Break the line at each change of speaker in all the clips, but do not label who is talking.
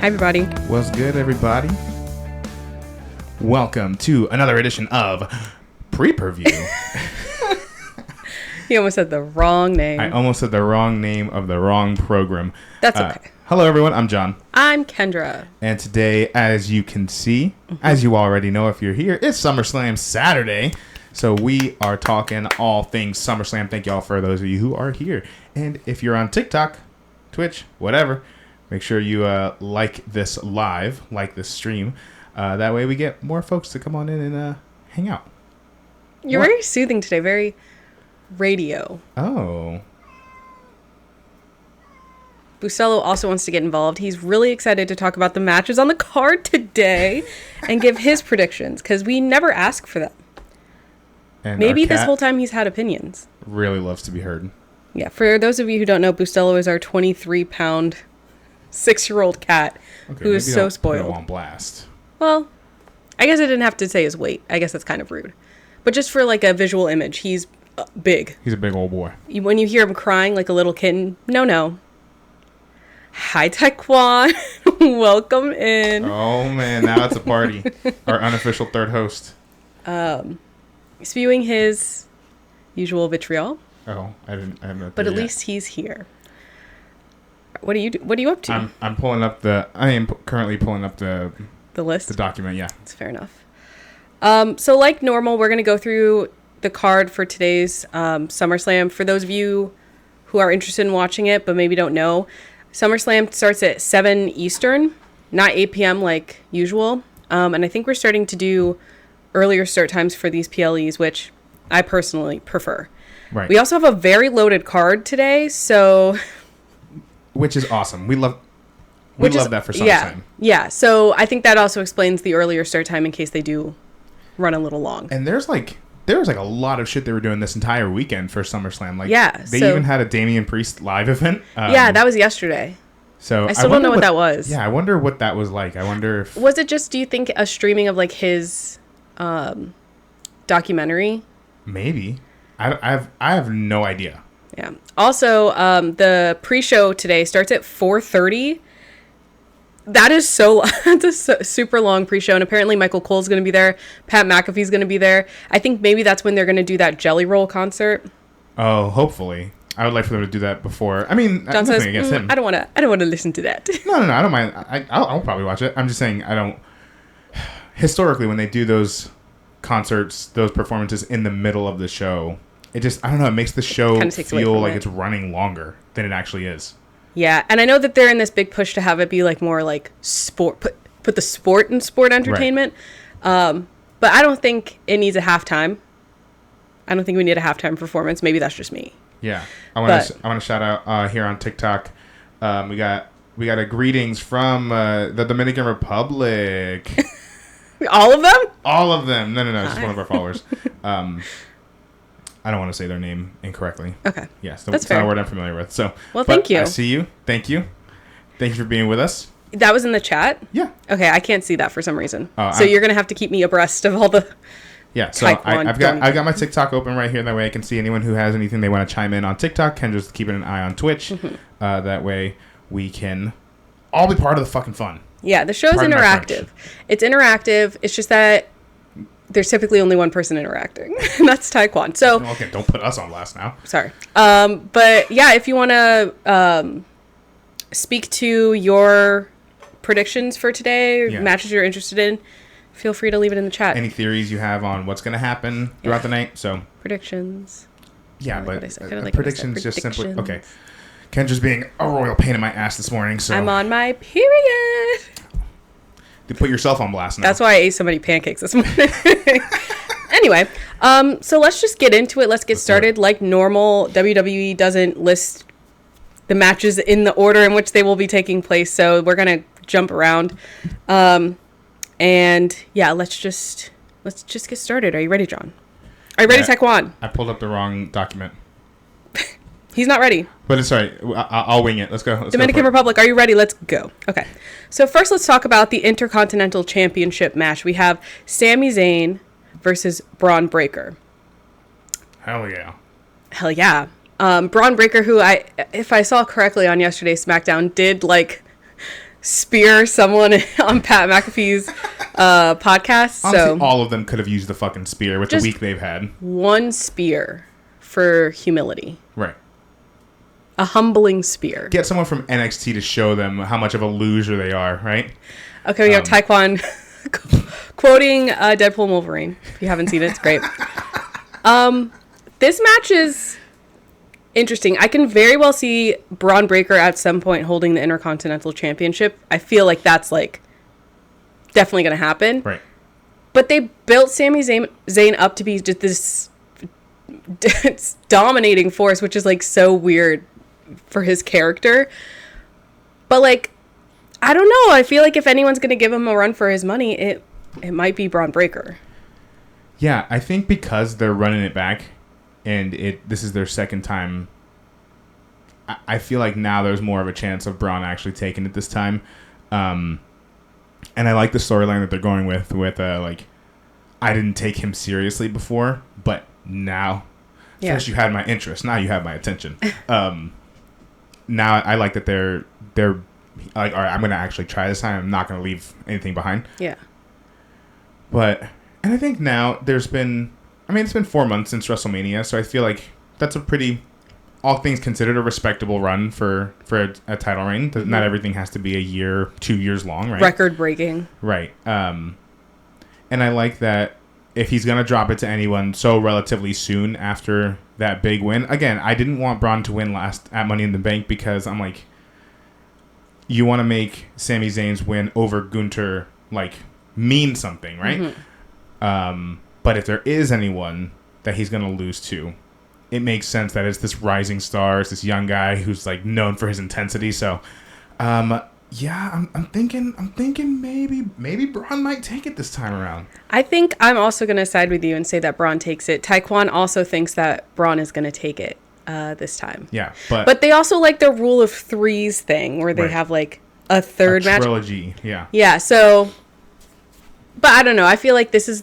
Hi, everybody.
What's good, everybody? Welcome to another edition of Pre-Per-View.
You almost said the wrong name.
I almost said the wrong name of the wrong program.
That's okay.
Hello, everyone. I'm John.
I'm Kendra.
And today, as you can see, as you already know if you're here, it's SummerSlam Saturday. So we are talking all things SummerSlam. Thank y'all for those of you who are here. And if you're on TikTok, Twitch, whatever, make sure you like this live, like this stream. That way we get more folks to come on in and hang out.
You're very soothing today. Very radio.
Oh.
Bucello also wants to get involved. He's really excited to talk about the matches on the card today and give his predictions because we never ask for them.
And
maybe this whole time he's had opinions.
Really loves to be heard.
Yeah, for those of you who don't know, Bucello is our 23-pound, 6-year-old cat who is so spoiled.
Put him on blast.
Well, I guess I didn't have to say his weight. I guess that's kind of rude. But just for like a visual image, he's big.
He's a big old boy.
When you hear him crying like a little kitten, no. Hi, Taekwon. Welcome in.
Oh, man. Now it's a party. Our unofficial third host.
Spewing his usual vitriol.
Oh, I have no.
But at least he's here. What are you up to?
I'm pulling up the. I am currently pulling up the
list.
The document. Yeah,
that's fair enough. So like normal, we're gonna go through the card for today's SummerSlam. For those of you who are interested in watching it but maybe don't know, SummerSlam starts at 7 Eastern, not 8 p.m. like usual. And I think we're starting to do earlier start times for these PLEs, which I personally prefer.
Right.
We also have a very loaded card today, so...
Which is awesome. We love that for SummerSlam.
Yeah. So I think that also explains the earlier start time in case they do run a little long.
And there was a lot of shit they were doing this entire weekend for SummerSlam. They even had a Damian Priest live event.
That was yesterday.
So
I still don't know what that was.
Yeah, I wonder what that was like. I wonder if...
Was it just, do you think, a streaming of like his documentary?
Maybe. I have no idea.
Yeah. Also, the pre-show today starts at 4:30. That is that's a super long pre-show, and apparently Michael Cole's going to be there. Pat McAfee's going to be there. I think maybe that's when they're going to do that Jelly Roll concert.
Oh, hopefully. I would like for them to do that before. I mean,
John says,
against him.
I don't want to listen to that.
No, I don't mind. I'll probably watch it. I'm just saying I don't. Historically, when they do those concerts, those performances in the middle of the show, it just, I don't know, it makes the show feel like it's running longer than it actually is. Yeah, and
I know that they're in this big push to have it be like more like sport, put the sport in sport entertainment. Right. But I don't think it needs a halftime. I don't think we need a halftime performance. Maybe that's just me.
Yeah, I want to shout out here on TikTok. We got a greetings from the Dominican Republic.
All of them?
All of them. No, it's just one of our followers. I don't want to say their name incorrectly.
Okay.
Yes,
that's
not a word I'm familiar with. So,
thank you.
I see you. Thank you. Thank you for being with us.
That was in the chat?
Yeah.
Okay, I can't see that for some reason. So you're going to have to keep me abreast of all the...
Yeah, so I've got my TikTok open right here. That way I can see anyone who has anything they want to chime in on TikTok. Kendra's keeping an eye on Twitch. Mm-hmm. That way we can all be part of the fucking fun.
Yeah, the show's interactive. It's interactive. It's just that there's typically only one person interacting, and that's Taekwon. So
okay, don't put us on blast now.
Sorry. But yeah, if you want to speak to your predictions for today, or matches you're interested in, feel free to leave it in the chat.
Any theories you have on what's going to happen throughout the night? So
predictions.
Yeah, but predictions just simply okay. Kendra's being a royal pain in my ass this morning, so
I'm on my period.
You put yourself on blast now.
That's why I ate so many pancakes this morning. Anyway, so let's just get into it. Let's get started. Like normal, WWE doesn't list the matches in the order in which they will be taking place, so we're gonna jump around. And yeah, let's just get started. Are you ready, John? Are you ready, Taekwon?
I pulled up the wrong document.
He's not ready.
But it's all right. I'll wing it. Let's go.
Dominican Republic, are you ready? Let's go. Okay. So first, let's talk about the Intercontinental Championship match. We have Sami Zayn versus Braun Breaker.
Hell yeah.
Hell yeah. Braun Breaker, who if I saw correctly on yesterday's SmackDown, did like spear someone on Pat McAfee's podcast.
Honestly,
So
all of them could have used the fucking spear with the week they've had.
one spear for humility.
Right.
A humbling spear.
Get someone from NXT to show them how much of a loser they are, right?
Okay, we have Taekwon quoting Deadpool and Wolverine. If you haven't seen it, it's great. This match is interesting. I can very well see Braun Breaker at some point holding the Intercontinental Championship. I feel like that's like definitely going to happen.
Right.
But they built Sami Zayn up to be just this dominating force, which is like so weird for his character. But like, I don't know. I feel like if anyone's going to give him a run for his money, it might be Braun Breaker.
Yeah, I think because they're running it back and this is their second time, I feel like now there's more of a chance of Braun actually taking it this time. And I like the storyline that they're going with like, I didn't take him seriously before, but now, first you had my interest, now you have my attention. Now I like that they're like, all right, I'm going to actually try this time. I'm not going to leave anything behind.
Yeah.
And I think now it's been 4 months since WrestleMania, so I feel like that's a pretty, all things considered, a respectable run for a title reign. Mm-hmm. Not everything has to be a year, 2 years long, right?
Record breaking.
Right. And I like that if he's going to drop it to anyone so relatively soon after that big win. Again, I didn't want Braun to win last at Money in the Bank because I'm like, you want to make Sami Zayn's win over Gunther like mean something, right? Mm-hmm. But if there is anyone that he's going to lose to, it makes sense that it's this rising star, it's this young guy who's like known for his intensity. So, yeah, I'm thinking maybe Braun might take it this time around.
I think I'm also going to side with you and say that Braun takes it. Taekwon also thinks that Braun is going to take it this time.
Yeah,
but they also like the rule of threes thing where they have like a third match.
Trilogy, yeah.
Yeah, so, but I don't know. I feel like this is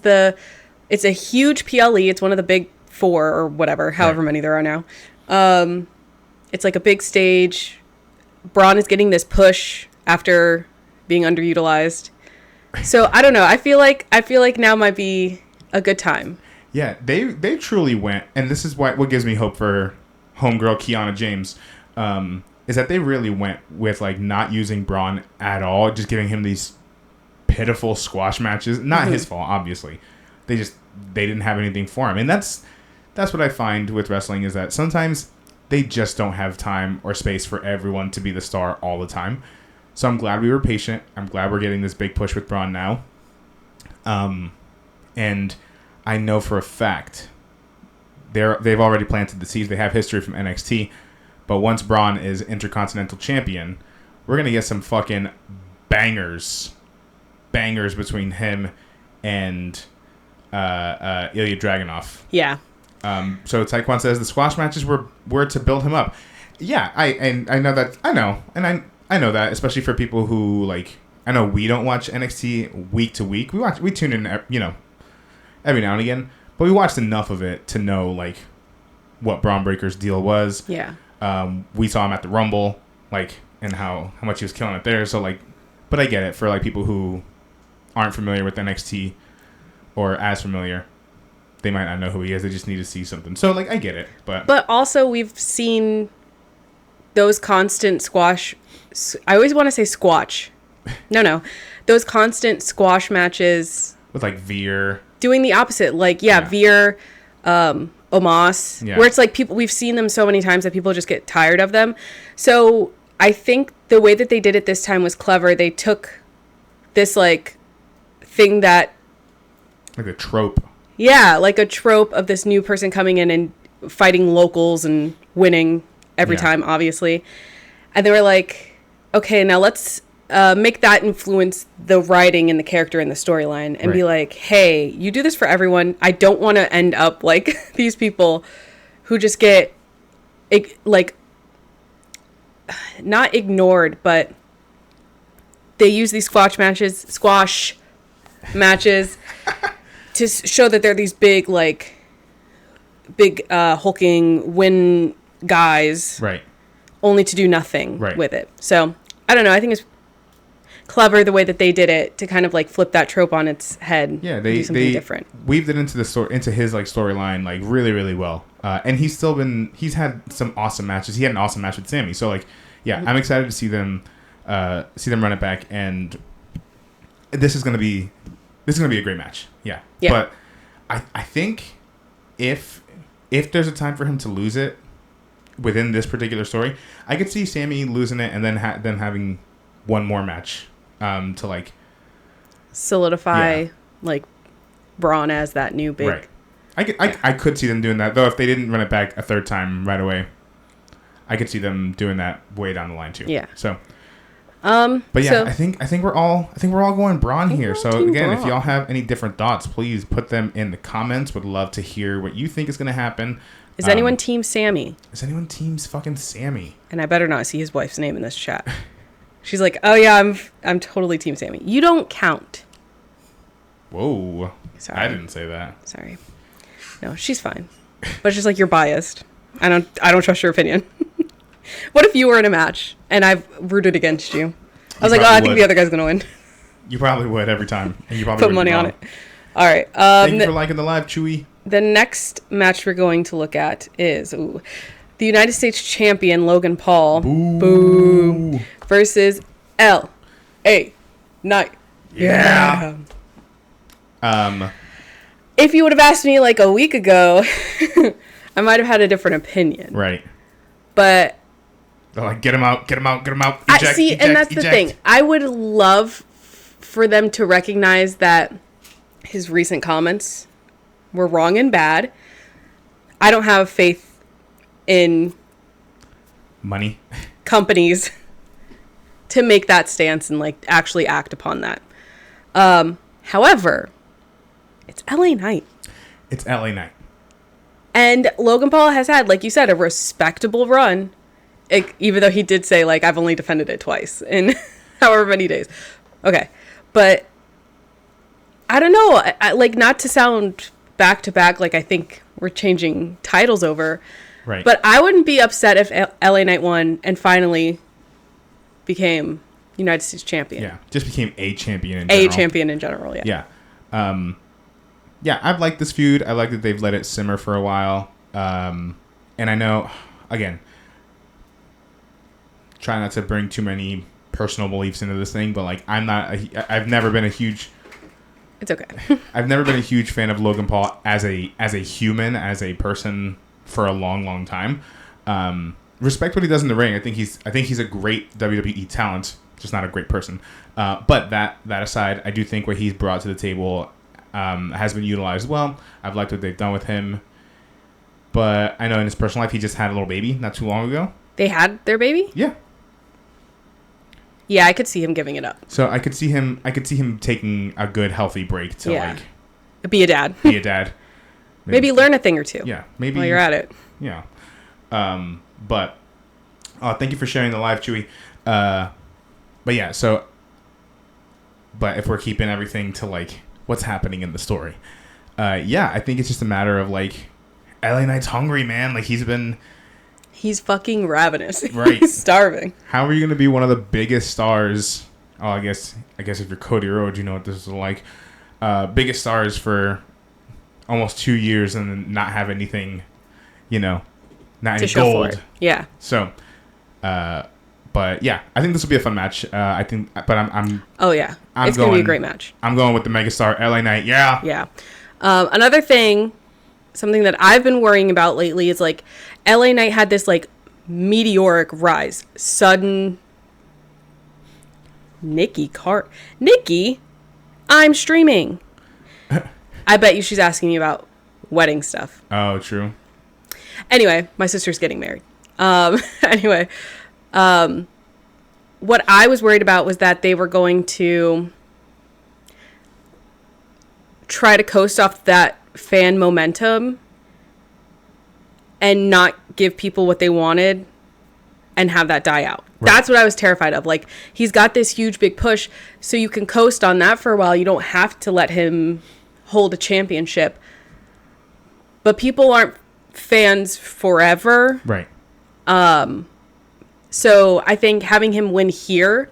it's a huge PLE. It's one of the big four or whatever, however many there are now. It's like a big stage. Braun is getting this push after being underutilized. So I don't know. I feel like now might be a good time.
Yeah, they truly went, and this is what gives me hope for homegirl Kiana James, is that they really went with like not using Braun at all, just giving him these pitiful squash matches. Not his fault, obviously. They didn't have anything for him, and that's what I find with wrestling is that sometimes they just don't have time or space for everyone to be the star all the time. So I'm glad we were patient. I'm glad we're getting this big push with Braun now. And I know for a fact they've already planted the seeds. They have history from NXT. But once Braun is Intercontinental Champion, we're going to get some fucking bangers between him and Ilya Dragunov.
Yeah.
So Taekwon says the squash matches were to build him up. Yeah, I know that. I know that, especially for people who like. I know we don't watch NXT week to week. We tune in, every now and again, but we watched enough of it to know like what Braun Breaker's deal was.
Yeah.
We saw him at the Rumble, like, and how much he was killing it there. So like, but I get it for like people who aren't familiar with NXT or as familiar. They might not know who he is. They just need to see something. So, like, I get it. But
also, we've seen those constant squash... I always want to say squash. No. Those constant squash matches...
With, like, Veer.
Doing the opposite. Like, Veer, Omos. Yeah. Where it's like we've seen them so many times that people just get tired of them. So, I think the way that they did it this time was clever. They took this, like, thing that...
Like a trope.
Yeah, like a trope of this new person coming in and fighting locals and winning every time, obviously. And they were like, okay, now let's make that influence the writing and the character and the storyline and be like, hey, you do this for everyone. I don't want to end up like these people who just get, like, not ignored, but they use these squash matches to show that they're these big hulking win guys,
right?
Only to do nothing with it. So I don't know. I think it's clever the way that they did it to kind of like flip that trope on its head.
Yeah,
and do something different.
Weaved it into his like storyline like really, really well. And he's had some awesome matches. He had an awesome match with Sammy. So like, yeah, I'm excited to see them run it back, and this is gonna be a great match. Yeah. But I think if there's a time for him to lose it within this particular story, I could see Sammy losing it and then them having one more match to like
solidify like Braun as that new big.
Right. I could see them doing that, though. If they didn't run it back a third time right away, I could see them doing that way down the line too.
Yeah.
So. But yeah, I think we're all going Braun here. So again, if y'all have any different thoughts, please put them in the comments. Would love to hear what you think is going to happen.
Is anyone team Sammy?
Is anyone team fucking Sammy?
And I better not see his wife's name in this chat. She's like, "Oh yeah, I'm totally team Sammy." You don't count.
Whoa.
Sorry.
I didn't say that.
Sorry. No, she's fine. But it's just like, you're biased. I don't trust your opinion. What if you were in a match and I've rooted against you? I was like, I think the other guy's going to win.
You probably would every time. And you probably
put money on it. All right.
Thank you for liking the live, Chewy.
The next match we're going to look at is the United States champion, Logan Paul. Boo. Versus L.A. Knight.
Yeah.
If you would have asked me like a week ago, I might have had a different opinion.
Right.
But
they're like, get him out. Eject,
and that's the thing. I would love for them to recognize that his recent comments were wrong and bad. I don't have faith in
money
companies to make that stance and like actually act upon that. However, it's LA Knight.
It's LA Knight.
And Logan Paul has had, like you said, a respectable run. Even though he did say, like, I've only defended it twice in however many days. Okay. But I don't know. Like, not to sound back to back, like I think we're changing titles over.
Right.
But I wouldn't be upset if LA Knight won and finally became United States champion.
Yeah. Just became a champion in general.
A champion in general, yeah.
Yeah. Yeah, I've liked this feud. I like that they've let it simmer for a while. And I know, again, try not to bring too many personal beliefs into this thing, but like I've never been a huge.
It's okay.
I've never been a huge fan of Logan Paul as a human, as a person for a long, long time. Respect what he does in the ring. I think he's a great WWE talent, just not a great person. But that aside, I do think what he's brought to the table has been utilized well. I've liked what they've done with him. But I know in his personal life, he just had a little baby not too long ago.
They had their baby?
Yeah.
Yeah, I could see him giving it up.
So I could see him taking a good, healthy break to like
be a dad.
Maybe
learn a thing or two.
Yeah, maybe
while you're at it.
Yeah. But thank you for sharing the live, Chewy. But yeah, so but if we're keeping everything to like what's happening in the story, I think it's just a matter of like LA Knight's hungry, man. Like
he's fucking ravenous.
Right.
He's starving.
How are you going to be one of the biggest stars? Oh, I guess if you're Cody Rhodes, you know what this is like. Biggest stars for almost 2 years and then not have anything, not any gold.
Yeah.
So, but yeah, I think this will be a fun match. I'm.
Oh yeah, it's going to be a great match.
I'm going with the megastar LA Knight. Yeah.
Yeah. Another thing, something that I've been worrying about lately is like LA Knight had this like meteoric rise, sudden. Nikki, I'm streaming. I bet you she's asking me about wedding stuff.
Oh, true.
Anyway, my sister's getting married. What I was worried about was that they were going to try to coast off that fan momentum and not give people what they wanted and have that die out. Right. That's what I was terrified of. Like, he's got this huge big push, so you can coast on that for a while. You don't have to let him hold a championship. But people aren't fans forever.
Right.
So I think having him win here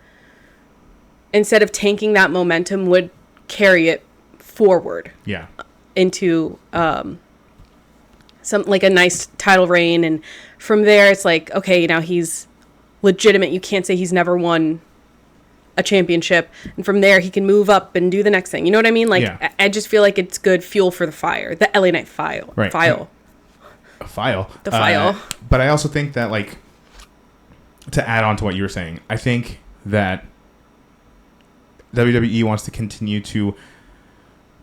instead of tanking that momentum, would carry it forward.
Yeah.
Into some like a nice title reign, and from there it's like, okay, now he's legitimate. You can't say he's never won a championship, and from there he can move up and do the next thing. You know what I mean? Like,
yeah.
I just feel like it's good fuel for the fire, the LA Knight file.
Right.
File.
A file.
The file.
But I also think that, like, to add on to what you were saying, I think that WWE wants to continue to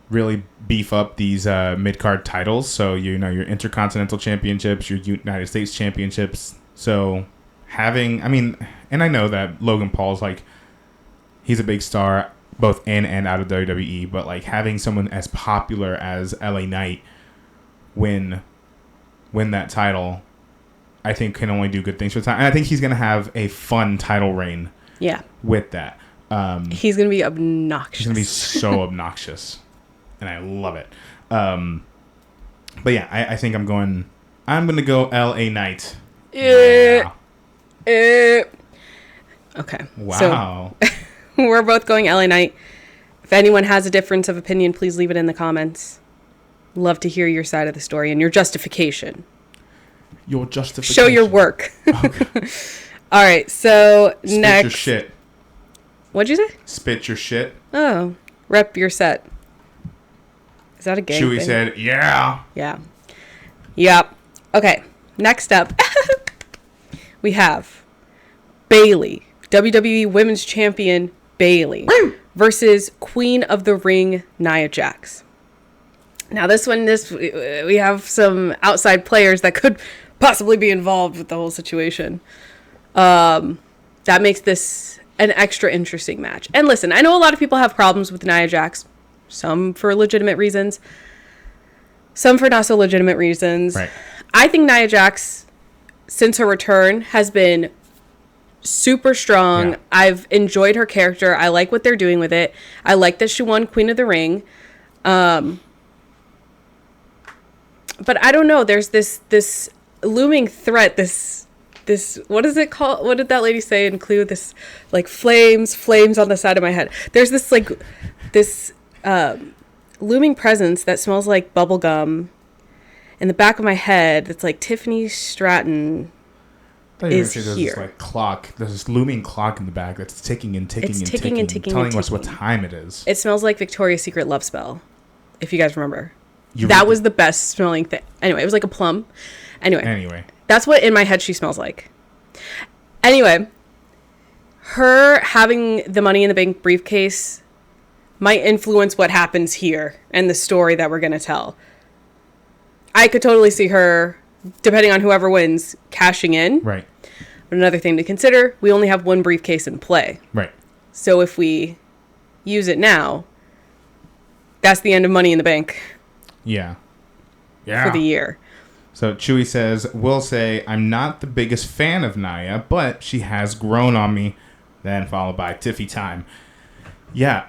really beef up these mid-card titles. So, you know, your Intercontinental Championships, your United States Championships. So having, I mean, and I know that Logan Paul's like, he's a big star both in and out of WWE, but like having someone as popular as LA Knight win that title, I think can only do good things for the time. And I think he's going to have a fun title reign.
Yeah.
With that.
He's going to be obnoxious.
He's going to be so obnoxious. And I love it. But yeah, I think I'm going to go LA Knight.
Yeah. Okay.
Wow.
So, we're both going LA Knight. If anyone has a difference of opinion, please leave it in the comments. Love to hear your side of the story and your justification.
Your justification.
Show your work. Okay. All right, so
Spit
next.
your shit.
What'd you say?
Spit your shit.
Oh, rep your set. Is that a game
Chewy
thing?
said, yeah.
Yeah. Yep. Okay, next up, we have Bayley, WWE Women's Champion Bayley versus Queen of the Ring Nia Jax. Now this we have some outside players that could possibly be involved with the whole situation. That makes this an extra interesting match. And listen, I know a lot of people have problems with Nia Jax, some for legitimate reasons, some for not so legitimate reasons.
Right.
I think Nia Jax, since her return, has been super strong. Yeah. I've enjoyed her character. I like what they're doing with it. I like that she won Queen of the Ring. But I don't know. There's this looming threat. This what is it called? What did that lady say in Clue? This like flames on the side of my head. There's this like this looming presence that smells like bubble gum in the back of my head. It's like Tiffany Stratton is here.
There's this like clock. There's this looming clock in the back that's ticking and ticking and ticking, telling us what time it is.
It smells like Victoria's Secret Love Spell, if you guys remember. That was the best smelling thing. Anyway, it was like a plum. Anyway. That's what in my head she smells like. Anyway, her having the Money in the Bank briefcase might influence what happens here and the story that we're going to tell. I could totally see her, depending on whoever wins, cashing in.
Right.
But another thing to consider, we only have one briefcase in play.
Right.
So if we use it now, that's the end of Money in the Bank.
Yeah.
For the year.
So Chewy says, will say, I'm not the biggest fan of Nia, but she has grown on me. Then followed by Tiffy time. Yeah,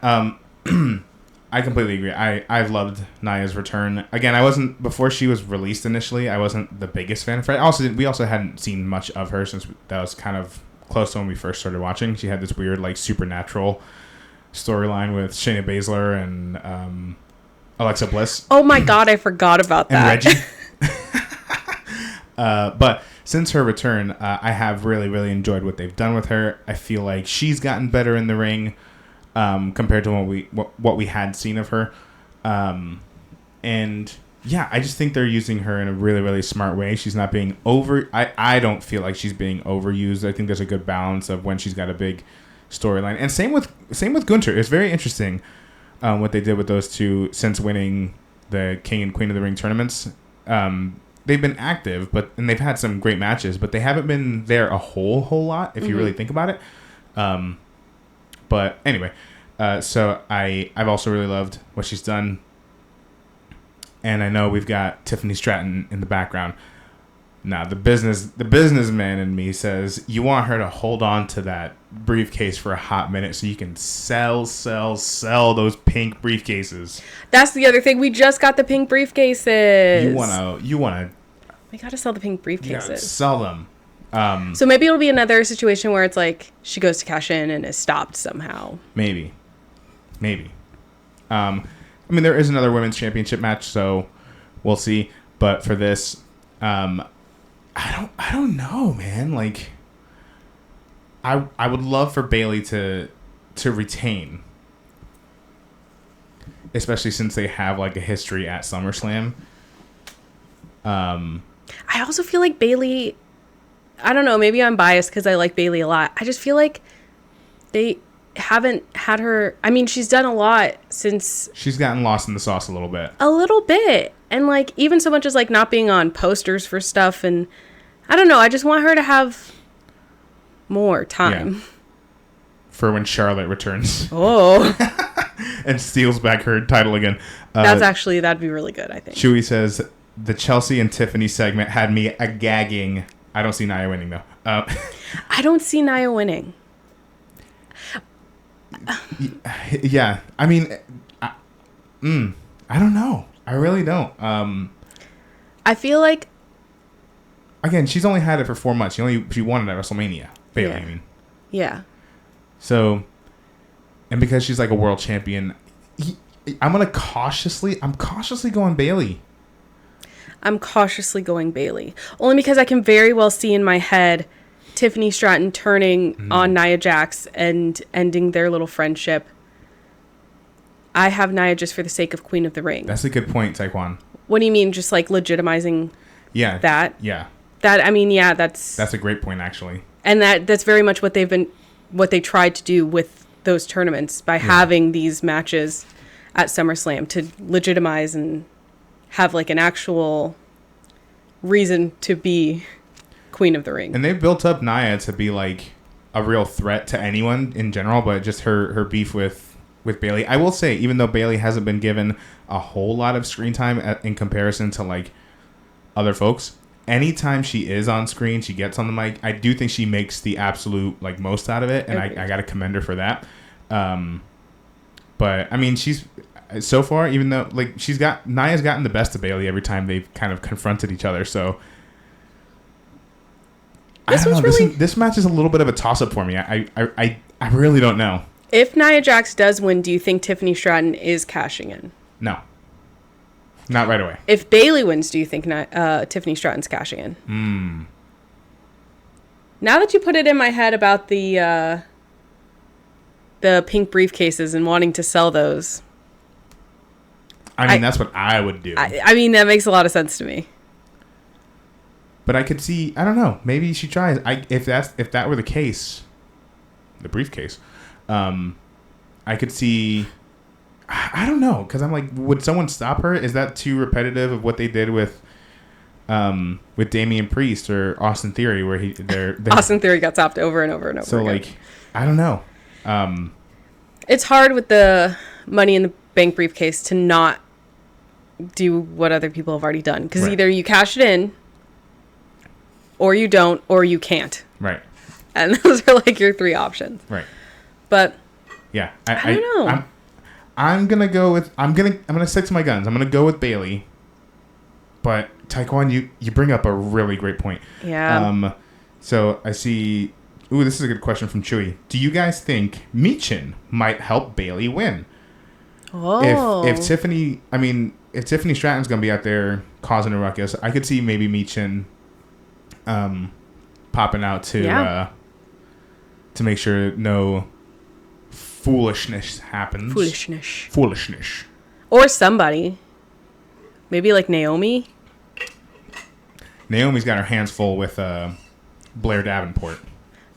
I completely agree. I've loved Nia's return. Again, I wasn't, before she was released initially, I wasn't the biggest fan of her. We also hadn't seen much of her since that was kind of close to when we first started watching. She had this weird, like, supernatural storyline with Shayna Baszler and Alexa Bliss.
Oh my God, I forgot about that.
And Reggie. But since her return, I have really, really enjoyed what they've done with her. I feel like she's gotten better in the ring compared to what we had seen of her. And yeah, I just think they're using her in a really, really smart way. She's not being I don't feel like she's being overused. I think there's a good balance of when she's got a big storyline. And same with Gunther. It's very interesting what they did with those two since winning the King and Queen of the Ring tournaments. They've been active, and they've had some great matches, but they haven't been there a whole lot if you really think about it. But anyway, so I've also really loved what she's done, and I know we've got Tiffany Stratton in the background. Now the businessman in me says you want her to hold on to that briefcase for a hot minute so you can sell those pink briefcases.
That's the other thing. We just got the pink briefcases.
You wanna.
We gotta sell the pink briefcases.
You gotta sell them.
So maybe it'll be another situation where it's like she goes to cash in and is stopped somehow.
Maybe. I mean, there is another women's championship match, so we'll see. But for this, I don't know, man. Like, I would love for Bayley to retain, especially since they have like a history at SummerSlam.
I also feel like Bayley, I don't know, maybe I'm biased because I like Bayley a lot. I just feel like they haven't had her. I mean, she's done a lot since.
She's gotten lost in the sauce a little bit.
A little bit. And like, even so much as like not being on posters for stuff. And I don't know. I just want her to have more time.
Yeah. For when Charlotte returns.
Oh.
And steals back her title again.
That'd be really good, I think.
Chewy says, the Chelsea and Tiffany segment had me a-gagging. I don't see Nia winning, though.
I don't see Nia winning.
Yeah. I mean, I don't know. I really don't.
I feel like...
Again, she's only had it for 4 months. She won it at WrestleMania. Bayley,
yeah.
I mean.
Yeah.
So, and because she's like a world champion, I'm cautiously going Bayley.
I'm cautiously going Bayley. Only because I can very well see in my head Tiffany Stratton turning on Nia Jax and ending their little friendship. I have Nia just for the sake of Queen of the Ring.
That's a good point, Taekwon.
What do you mean? Just like legitimizing that?
Yeah.
That, I mean, yeah, that's
a great point, actually.
And that's very much what they tried to do with those tournaments by having these matches at SummerSlam to legitimize and have like an actual reason to be Queen of the Ring.
And they've built up Nia to be like a real threat to anyone in general, but just her beef with Bayley. I will say, even though Bayley hasn't been given a whole lot of screen time in comparison to like other folks, anytime she is on screen, she gets on the mic, I do think she makes the absolute like most out of it, and I gotta commend her for that. But I mean, she's so far, even though like Nia's gotten the best of Bayley every time they've kind of confronted each other. So this match is a little bit of a toss up for me. I really don't know.
If Nia Jax does win, do you think Tiffany Stratton is cashing in?
No. Not right away.
If Bayley wins, do you think Tiffany Stratton's cashing in? Now that you put it in my head about the pink briefcases and wanting to sell those.
I mean, that's what I would do.
I mean, that makes a lot of sense to me.
But I could see, I don't know, maybe she tries. If that were the case, the briefcase, I could see, I don't know, because I'm like, would someone stop her? Is that too repetitive of what they did with Damian Priest or Austin Theory, where they're
Austin Theory got stopped over and over and over.
So
again.
like, I don't know.
It's hard with the Money in the Bank briefcase to not do what other people have already done, because either you cash it in, or you don't, or you can't.
Right.
And those are like your three options.
Right.
But
yeah,
I don't know.
I'm gonna stick to my guns. I'm gonna go with Bayley. But Taekwon, you bring up a really great point.
Yeah.
So I see. Ooh, this is a good question from Chewy. Do you guys think Michin might help Bayley win?
Oh.
If Tiffany Stratton's gonna be out there causing a ruckus, I could see maybe Michin popping out to make sure no foolishness happens. Foolishness.
Or somebody. Maybe like Naomi.
Naomi's got her hands full with Blair Davenport.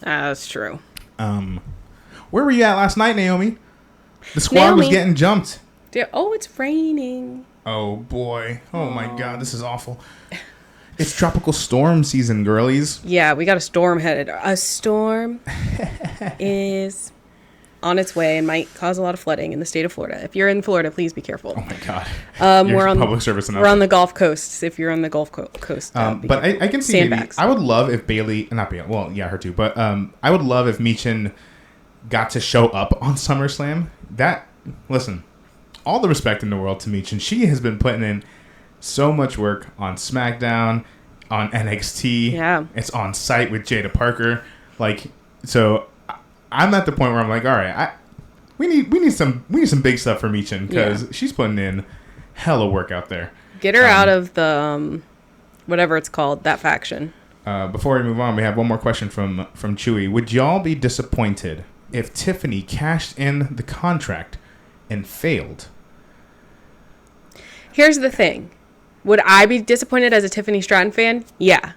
That's true.
Where were you at last night, Naomi? The squad was getting jumped.
Oh, it's raining.
Oh, boy. Oh, my God. This is awful. It's tropical storm season, girlies.
Yeah, we got a storm headed. A storm is on its way and might cause a lot of flooding in the state of Florida. If you're in Florida, please be careful.
Oh, my God.
We're on
public service announcement.
We're on the Gulf Coast. If you're on the Gulf Coast.
But I can see maybe, I would love if Bayley, not Bayley, well, yeah, her too, but I would love if Michin got to show up on SummerSlam. Listen, all the respect in the world to Michin. She has been putting in so much work on SmackDown, on NXT.
Yeah.
It's on site with Jada Parker. Like, so I'm at the point where I'm like, all right, we need some big stuff from Michin because she's putting in hella work out there.
Get her out of the whatever it's called, that faction.
Before we move on, we have one more question from Chewy. Would y'all be disappointed if Tiffany cashed in the contract and failed?
Here's the thing. Would I be disappointed as a Tiffany Stratton fan? Yeah.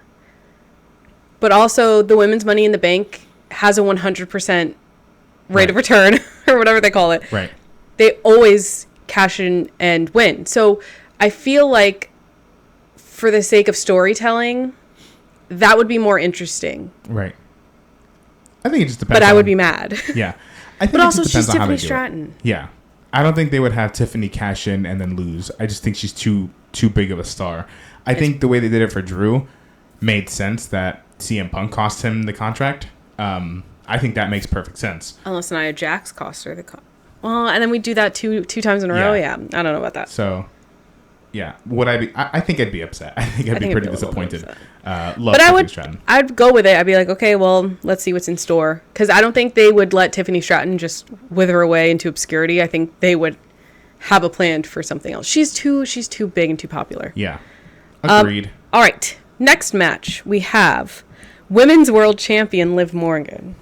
But also, the Women's Money in the Bank has a 100% rate of return, or whatever they call it.
Right.
They always cash in and win. So I feel like, for the sake of storytelling, that would be more interesting.
Right. I think it just depends.
But I would be mad.
Yeah. I think
but
it
also,
just
she's
depends on how
Tiffany
they do it.
Stratton.
Yeah. I don't think they would have Tiffany cash in and then lose. I just think she's too big of a star. I think the way they did it for Drew made sense, that CM Punk cost him the contract. I think that makes perfect sense.
Unless Nia Jax cost her the well, and then we do that two times in a row. Yeah, I don't know about that.
So, yeah, would I be? I think I'd be upset. I think I'd be pretty disappointed.
But I'd go with it. I'd be like, okay, well, let's see what's in store, because I don't think they would let Tiffany Stratton just wither away into obscurity. I think they would have a plan for something else. She's too big and too popular.
Yeah, agreed.
All right, next match we have Women's World Champion Liv Morgan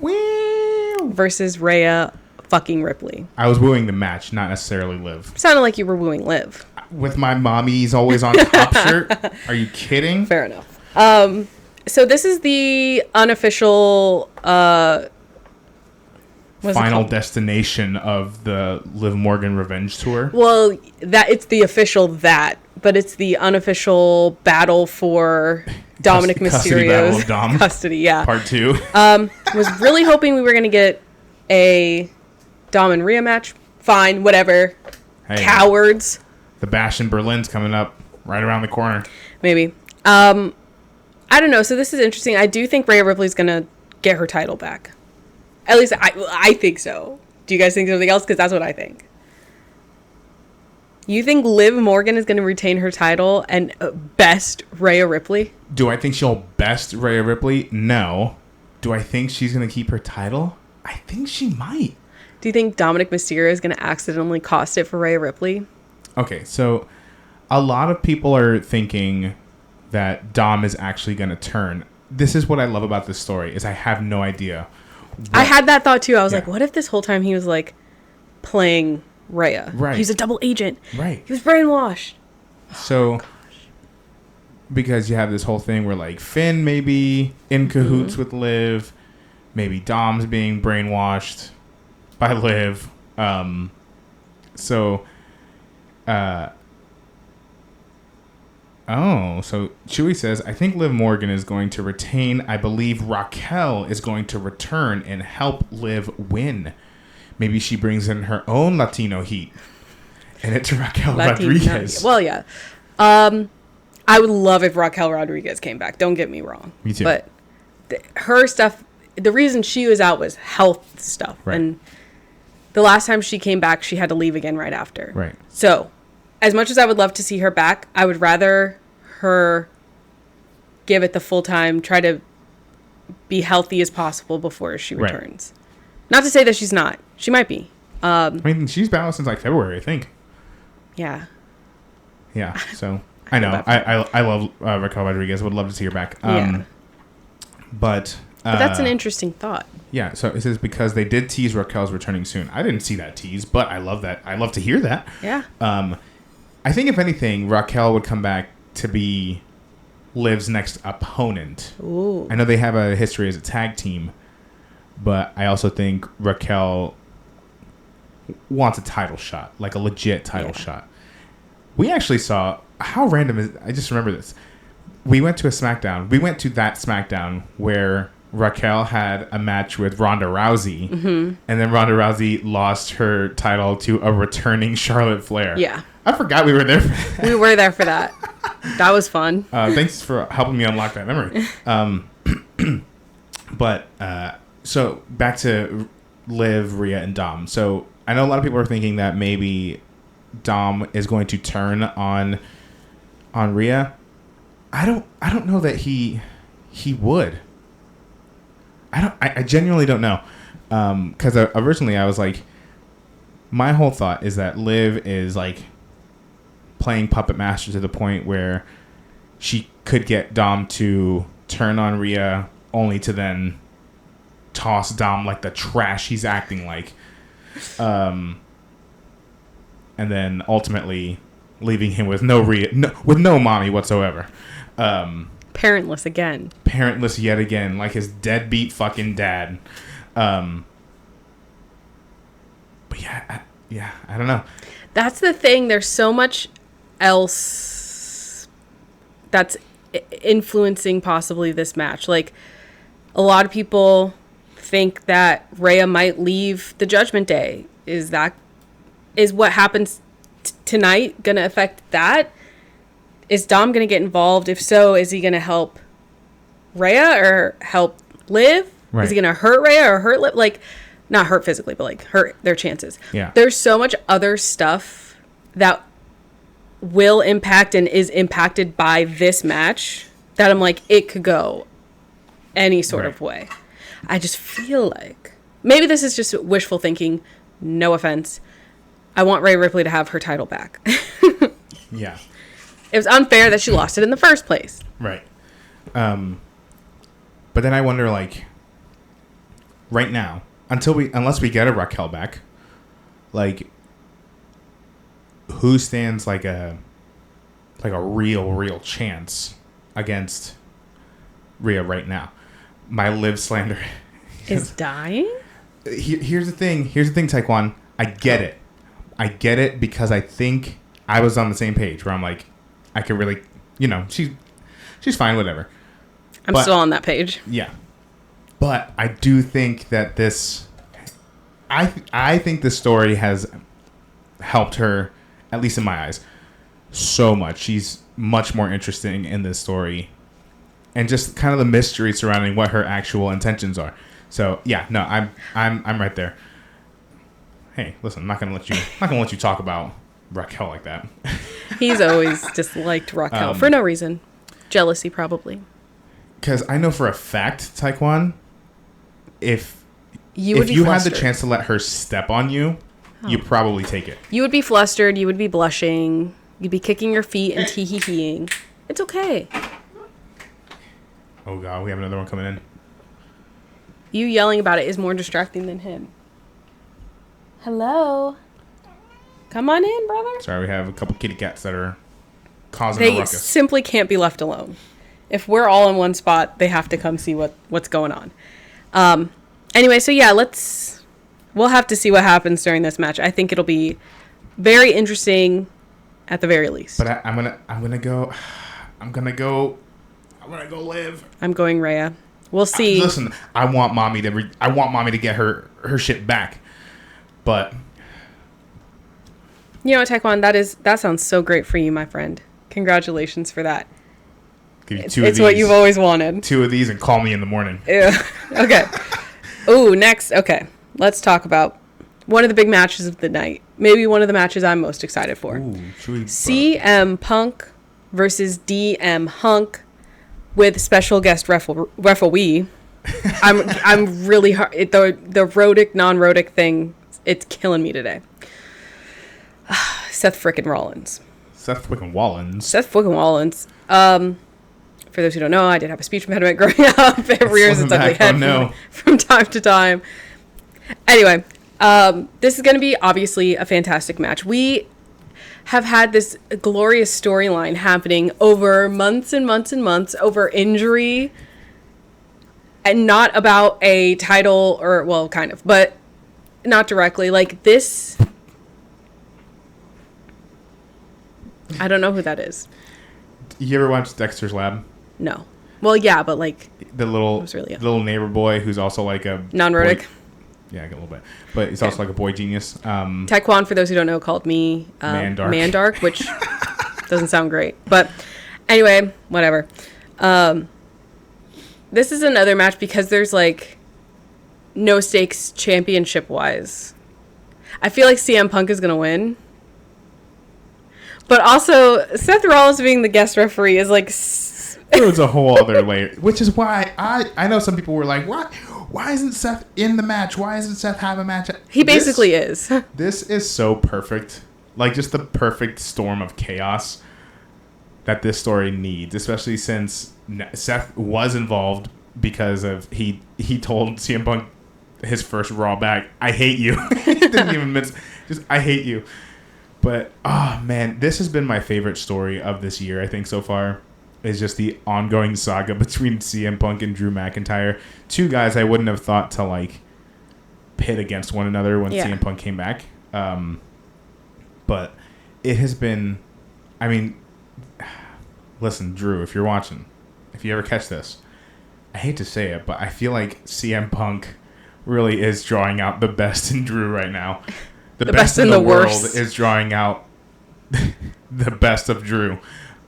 versus Rhea fucking Ripley.
I was wooing the match, not necessarily Liv.
Sounded like you were wooing Liv.
With my mommy's always on top shirt. Are you kidding?
Fair enough. So this is the unofficial
final destination of the Liv Morgan Revenge Tour.
Well, it's the official but it's the unofficial battle for Dominic Mysterio's custody. Yeah,
Part 2.
Was really hoping we were gonna get a Dom and Rhea match. Fine, whatever. Hey, cowards.
The Bash in Berlin's coming up right around the corner.
Maybe. I don't know. So this is interesting. I do think Rhea Ripley's gonna get her title back. At least I think so. Do you guys think something else? Because that's what I think. You think Liv Morgan is going to retain her title and best Rhea Ripley?
Do I think she'll best Rhea Ripley? No. Do I think she's going to keep her title? I think she might.
Do you think Dominic Mysterio is going to accidentally cost it for Rhea Ripley? Okay,
so a lot of people are thinking that Dom is actually going to turn. This is what I love about this story, is I have no idea.
I had that thought too. I was like, what if this whole time he was like playing Rhea?
Right.
He's a double agent.
Right.
He was brainwashed.
So, because you have this whole thing where like Finn may be in cahoots with Liv, maybe Dom's being brainwashed by Liv. So Chewy says, I think Liv Morgan is going to retain. I believe Raquel is going to return and help Liv win. Maybe she brings in her own Latino heat. And it's Raquel Rodriguez.
Well, yeah. I would love if Raquel Rodriguez came back. Don't get me wrong.
Me too.
But her stuff, the reason she was out was health stuff.
Right.
And the last time she came back, she had to leave again right after.
Right.
So, as much as I would love to see her back, I would rather her give it the full time, try to be healthy as possible before she returns. Right. Not to say that she's not. She might be.
I mean, she's battled since like February, I think.
Yeah.
Yeah. So I know. I love Raquel Rodriguez. Would love to see her back. But
that's an interesting thought.
Yeah. So it says because they did tease Raquel's returning soon. I didn't see that tease, but I love that. I love to hear that.
Yeah.
I think if anything, Raquel would come back to be Liv's next opponent.
Ooh.
I know they have a history as a tag team, but I also think Raquel wants a title shot, like a legit title shot. We actually saw, how random is, I just remember this. We went to that SmackDown where Raquel had a match with Ronda Rousey, and then Ronda Rousey lost her title to a returning Charlotte Flair.
Yeah.
I forgot we were there for that.
We were there for that. That was fun.
Thanks for helping me unlock that memory. So back to Liv, Rhea, and Dom. So I know a lot of people are thinking that maybe Dom is going to turn on Rhea. I don't know that he would. I genuinely don't know. Because originally I was like, my whole thought is that Liv is like playing puppet master to the point where she could get Dom to turn on Rhea only to then toss Dom like the trash he's acting like. And then ultimately leaving him with no Rhea, with no mommy whatsoever.
Parentless again.
Parentless yet again, like his deadbeat fucking dad. But yeah, I don't know.
That's the thing. There's so much else that's influencing possibly this match. Like, a lot of people think that Rhea might leave the Judgment Day. Is what happens tonight going to affect that? Is Dom going to get involved? If so, is he going to help Rhea or help Liv?
Right.
Is he going to hurt Rhea or hurt Liv? Like, not hurt physically, but like hurt their chances.
Yeah.
There's so much other stuff that will impact and is impacted by this match that I'm like, it could go any sort of way. I just feel like maybe this is just wishful thinking. No offense. I want Rhea Ripley to have her title back.
Yeah.
It was unfair that she lost it in the first place.
Right. But then I wonder, like, right now, unless we get a Raquel back, like, who stands like a real chance against Rhea right now? My Liv slander
is dying.
Here's the thing, Taekwon. I get it because I think I was on the same page where I'm like, I could really, she's fine, whatever.
I'm still on that page.
Yeah. But I do think that I think this story has helped her, at least in my eyes, so much. She's much more interesting in this story, and just kind of the mystery surrounding what her actual intentions are. So yeah, no, I'm right there. Hey, listen, I'm not gonna let you talk about Raquel like that.
He's always disliked Raquel for no reason. Jealousy, probably.
Because I know for a fact, Taekwon, if you had the chance to let her step on you, you'd probably take it.
You would be flustered. You would be blushing. You'd be kicking your feet and tee-hee-heeing. It's okay.
Oh, God, we have another one coming in.
You yelling about it is more distracting than him. Hello. Come on in, brother. Sorry,
we have a couple kitty cats that are causing a ruckus.
They simply can't be left alone. If we're all in one spot, they have to come see what's going on. Anyway, so yeah, we'll have to see what happens during this match. I think it'll be very interesting at the very least.
But I'm gonna go Liv.
I'm going Rhea. We'll see.
Listen, I want mommy to get her shit back. But
you know what, Taekwon, that sounds so great for you, my friend. Congratulations for that.
Give you two of
it's
these.
What you've always wanted.
2 of these and call me in the morning.
Yeah. Okay. Ooh, next. Okay. Let's talk about one of the big matches of the night. Maybe one of the matches I'm most excited for.
Ooh,
CM Punk versus DM Hunk with special guest referee. I'm really hard. The Rodic, non-Rodic thing, it's killing me today. Seth frickin' Rollins.
Seth frickin' Rollins.
For those who don't know, I did have a speech impediment growing up. It rears its ugly head from time to time. Anyway, this is going to be obviously a fantastic match. We have had this glorious storyline happening over months and months and months over injury, and not about a title, or, well, kind of, but not directly. Like this, I don't know who that is.
You ever watch Dexter's Lab?
No. Well, yeah, but like
the little neighbor boy who's also like a
non-Rodic.
Yeah, a little bit, but he's also like a boy genius.
Taekwon, for those who don't know, called me Mandark, which doesn't sound great. But anyway, whatever. This is another match because there's like no stakes championship wise. I feel like CM Punk is gonna win. But also, Seth Rollins being the guest referee is like
There was a whole other layer, which is why I know some people were like, why isn't Seth in the match? Why isn't Seth have a match?
He basically is.
This is so perfect. Like, just the perfect storm of chaos that this story needs, especially since Seth was involved because of he told CM Punk his first Raw back, I hate you. He didn't even miss, just I hate you. But, oh man, this has been my favorite story of this year, I think, so far. Is just the ongoing saga between CM Punk and Drew McIntyre. Two guys I wouldn't have thought to, like, pit against one another when CM Punk came back. But it has been, I mean, listen, Drew, if you're watching, if you ever catch this, I hate to say it, but I feel like CM Punk really is drawing out the best in Drew right now. The best in the world is drawing out the best of Drew.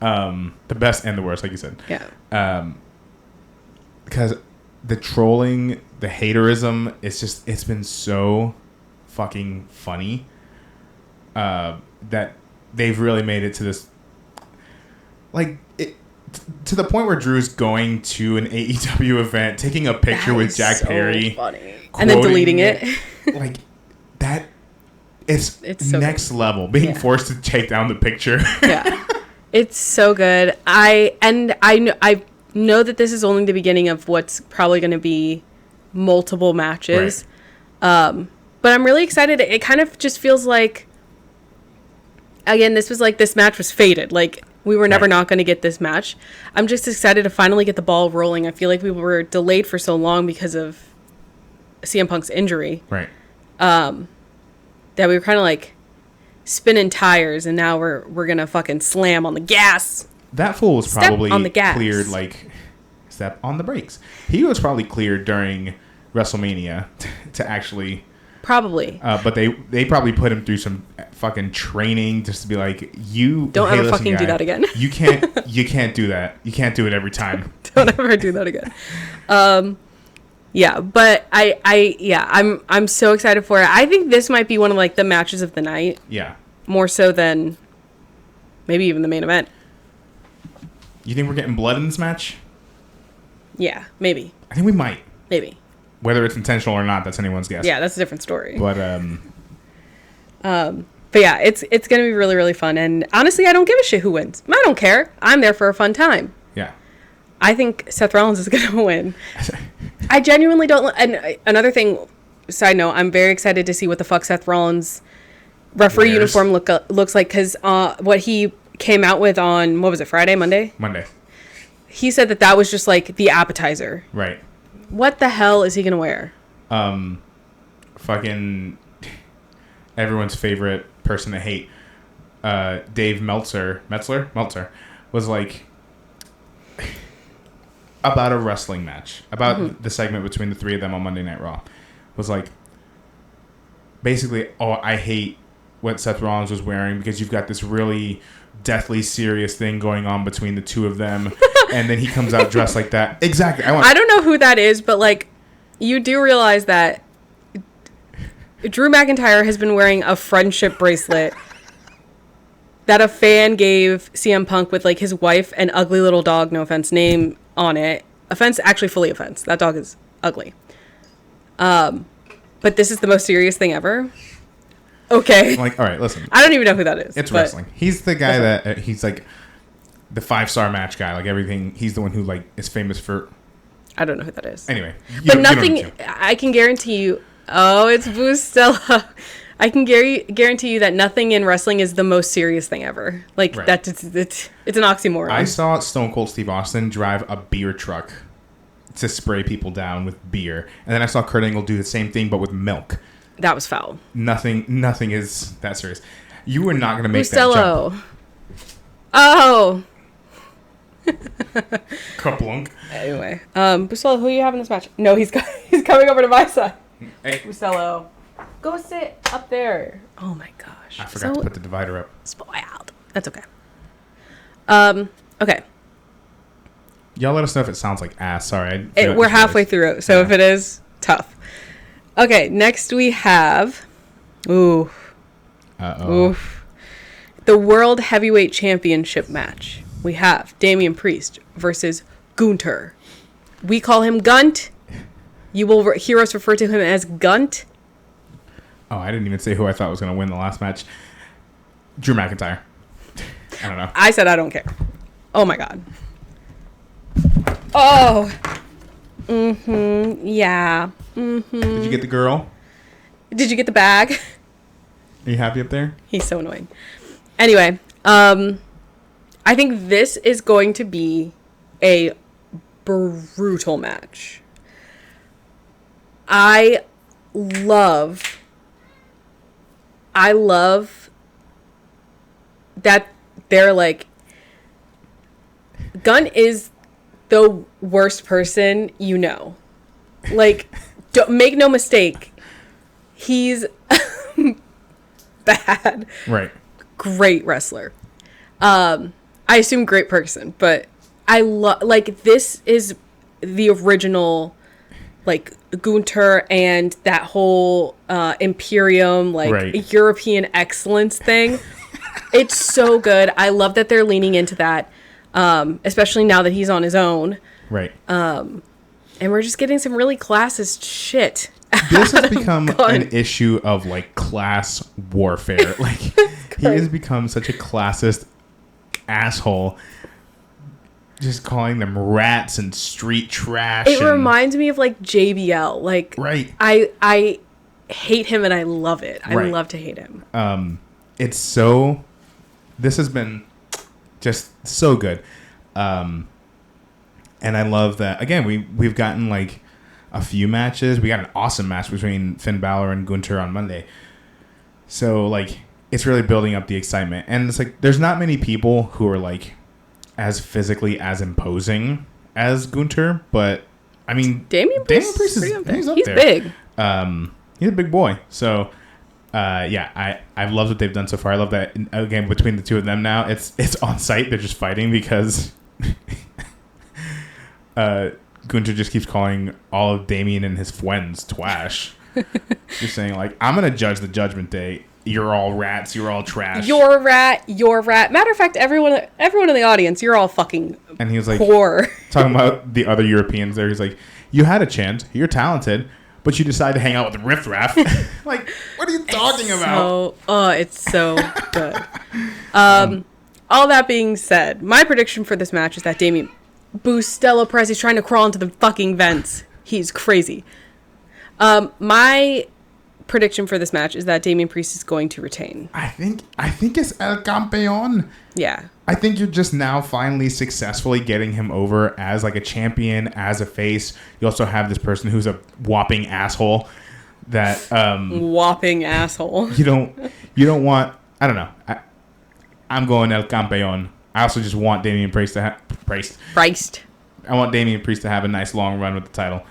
The best and the worst, like you said.
Yeah.
Because the trolling, the haterism, it's been so fucking funny that they've really made it to this, like, to the point where Drew's going to an AEW event, taking a picture with Jack Perry,
funny. And then deleting it.
Like, that, it's
so
next level. Being forced to take down the picture.
Yeah. It's so good. I know that this is only the beginning of what's probably going to be multiple matches. Right. But I'm really excited. It kind of just feels like, again, this match was fated. Like, we were never not going to get this match. I'm just excited to finally get the ball rolling. I feel like we were delayed for so long because of CM Punk's injury.
Right.
That we were kind of like spinning tires, and now we're gonna fucking slam on the gas.
That fool was probably
on the gas.
Cleared, like, step on the brakes. He was probably cleared during WrestleMania to actually
probably.
But they probably put him through some fucking training just to be like, you
don't ever fucking do that again.
You can't do that. You can't do it every time.
Don't ever do that again. Yeah, but I'm so excited for it. I think this might be one of, like, the matches of the night.
Yeah.
More so than maybe even the main event.
You think we're getting blood in this match?
Yeah, maybe.
I think we might.
Maybe.
Whether it's intentional or not, that's anyone's guess.
Yeah, that's a different story.
But
yeah, it's going to be really, really fun. And honestly, I don't give a shit who wins. I don't care. I'm there for a fun time.
Yeah.
I think Seth Rollins is going to win. I genuinely don't. And another thing, side note, I'm very excited to see what the fuck Seth Rollins referee uniform looks like. Because what he came out with on, what was it, Monday? He said that was just like the appetizer.
Right.
What the hell is he going to wear?
Fucking everyone's favorite person to hate, Dave Meltzer was like, about a wrestling match, about the segment between the three of them on Monday Night Raw, was like, basically, I hate what Seth Rollins was wearing because you've got this really deathly serious thing going on between the two of them, and then he comes out dressed like that. Exactly. I
don't know who that is, but, like, you do realize that Drew McIntyre has been wearing a friendship bracelet that a fan gave CM Punk with, like, his wife and ugly little dog, no offense, name on it. Offense, actually fully offense. That dog is ugly. But this is the most serious thing ever. Okay.
Like, all right, listen.
I don't even know who that is.
It's wrestling. He's the guy that, he's like the 5-star match guy. Like, everything, he's the one who, like, is famous for.
I don't know who that is.
Anyway.
But nothing, I can guarantee you, it's Bustella. I can guarantee you that nothing in wrestling is the most serious thing ever. Like, right. It's an oxymoron.
I saw Stone Cold Steve Austin drive a beer truck to spray people down with beer. And then I saw Kurt Angle do the same thing, but with milk.
That was foul.
Nothing is that serious. You were not going to make
Bustelo.
that jump.
Oh.
Kaplunk.
Anyway. Bustelo, who you have in this match? No, he's coming over to my side.
Hey.
Bustelo. Go sit up there. Oh my gosh.
I forgot to put the divider up.
Spoiled. That's okay. Okay.
Y'all let us know if it sounds like ass. Sorry.
We're halfway through it, so if it is, tough. Okay, next we have...
Uh-oh.
The World Heavyweight Championship match. we have Damian Priest versus Gunter. We call him Gunt. You will hear us refer to him as Gunt.
Oh, I didn't even say who I thought was going to win the last match. Drew McIntyre. I don't know.
I said I don't care. Oh my god. Oh. Yeah.
Did you get the girl?
Did you get the bag?
Are you happy up there?
He's so annoying. Anyway, I think this is going to be a brutal match. I love that they're like, Gunn is the worst person you know. Like, don't make no mistake, he's bad.
Right.
Great wrestler. I assume great person, but I love, like, this is the original, like, Gunter and that whole Imperium, like,
right.
European excellence thing. It's so good. I love that they're leaning into that, especially now that he's on his own.
Right.
And we're just getting some really classist shit.
This has become an issue of, like, class warfare. Like, he has become such a classist asshole, just calling them rats and street trash.
It reminds me of, like, JBL. Like,
right.
I hate him and I love it. I
right.
love to hate him.
It's so... This has been just so good. And I love that. Again, we've gotten, like, a few matches. We got an awesome match between Finn Balor and Gunter on Monday. So, like, it's really building up the excitement. And it's like, there's not many people who are, like, as physically as imposing as Gunter. But, I mean, Damian Priest is he's up there.
Big.
He's a big boy. So, yeah, I've loved what they've done so far. I love that, again, between the two of them now, it's on site. They're just fighting because... Gunter just keeps calling all of Damien and his friends twash. Just saying, like, I'm going to judge the Judgment Day. You're all rats. You're all trash.
You're a rat. You're a rat. Matter of fact, everyone in the audience, you're all fucking
and he was like,
poor.
Talking about the other Europeans there. He's like, you had a chance. You're talented. But you decided to hang out with the Riff Raff. Like, what are you talking about?
It's so good. All that being said, my prediction for this match is that Damien Bustelo Perez, he's trying to crawl into the fucking vents. He's crazy. My prediction for this match is that Damian Priest is going to retain.
I think it's El Campeón.
Yeah.
I think you're just now finally successfully getting him over as, like, a champion, as a face. You also have this person who's a whopping asshole. That
whopping asshole.
You don't want. I don't know. I'm going El Campeón. I also just want Damian Priest to have I want Damian Priest to have a nice long run with the title.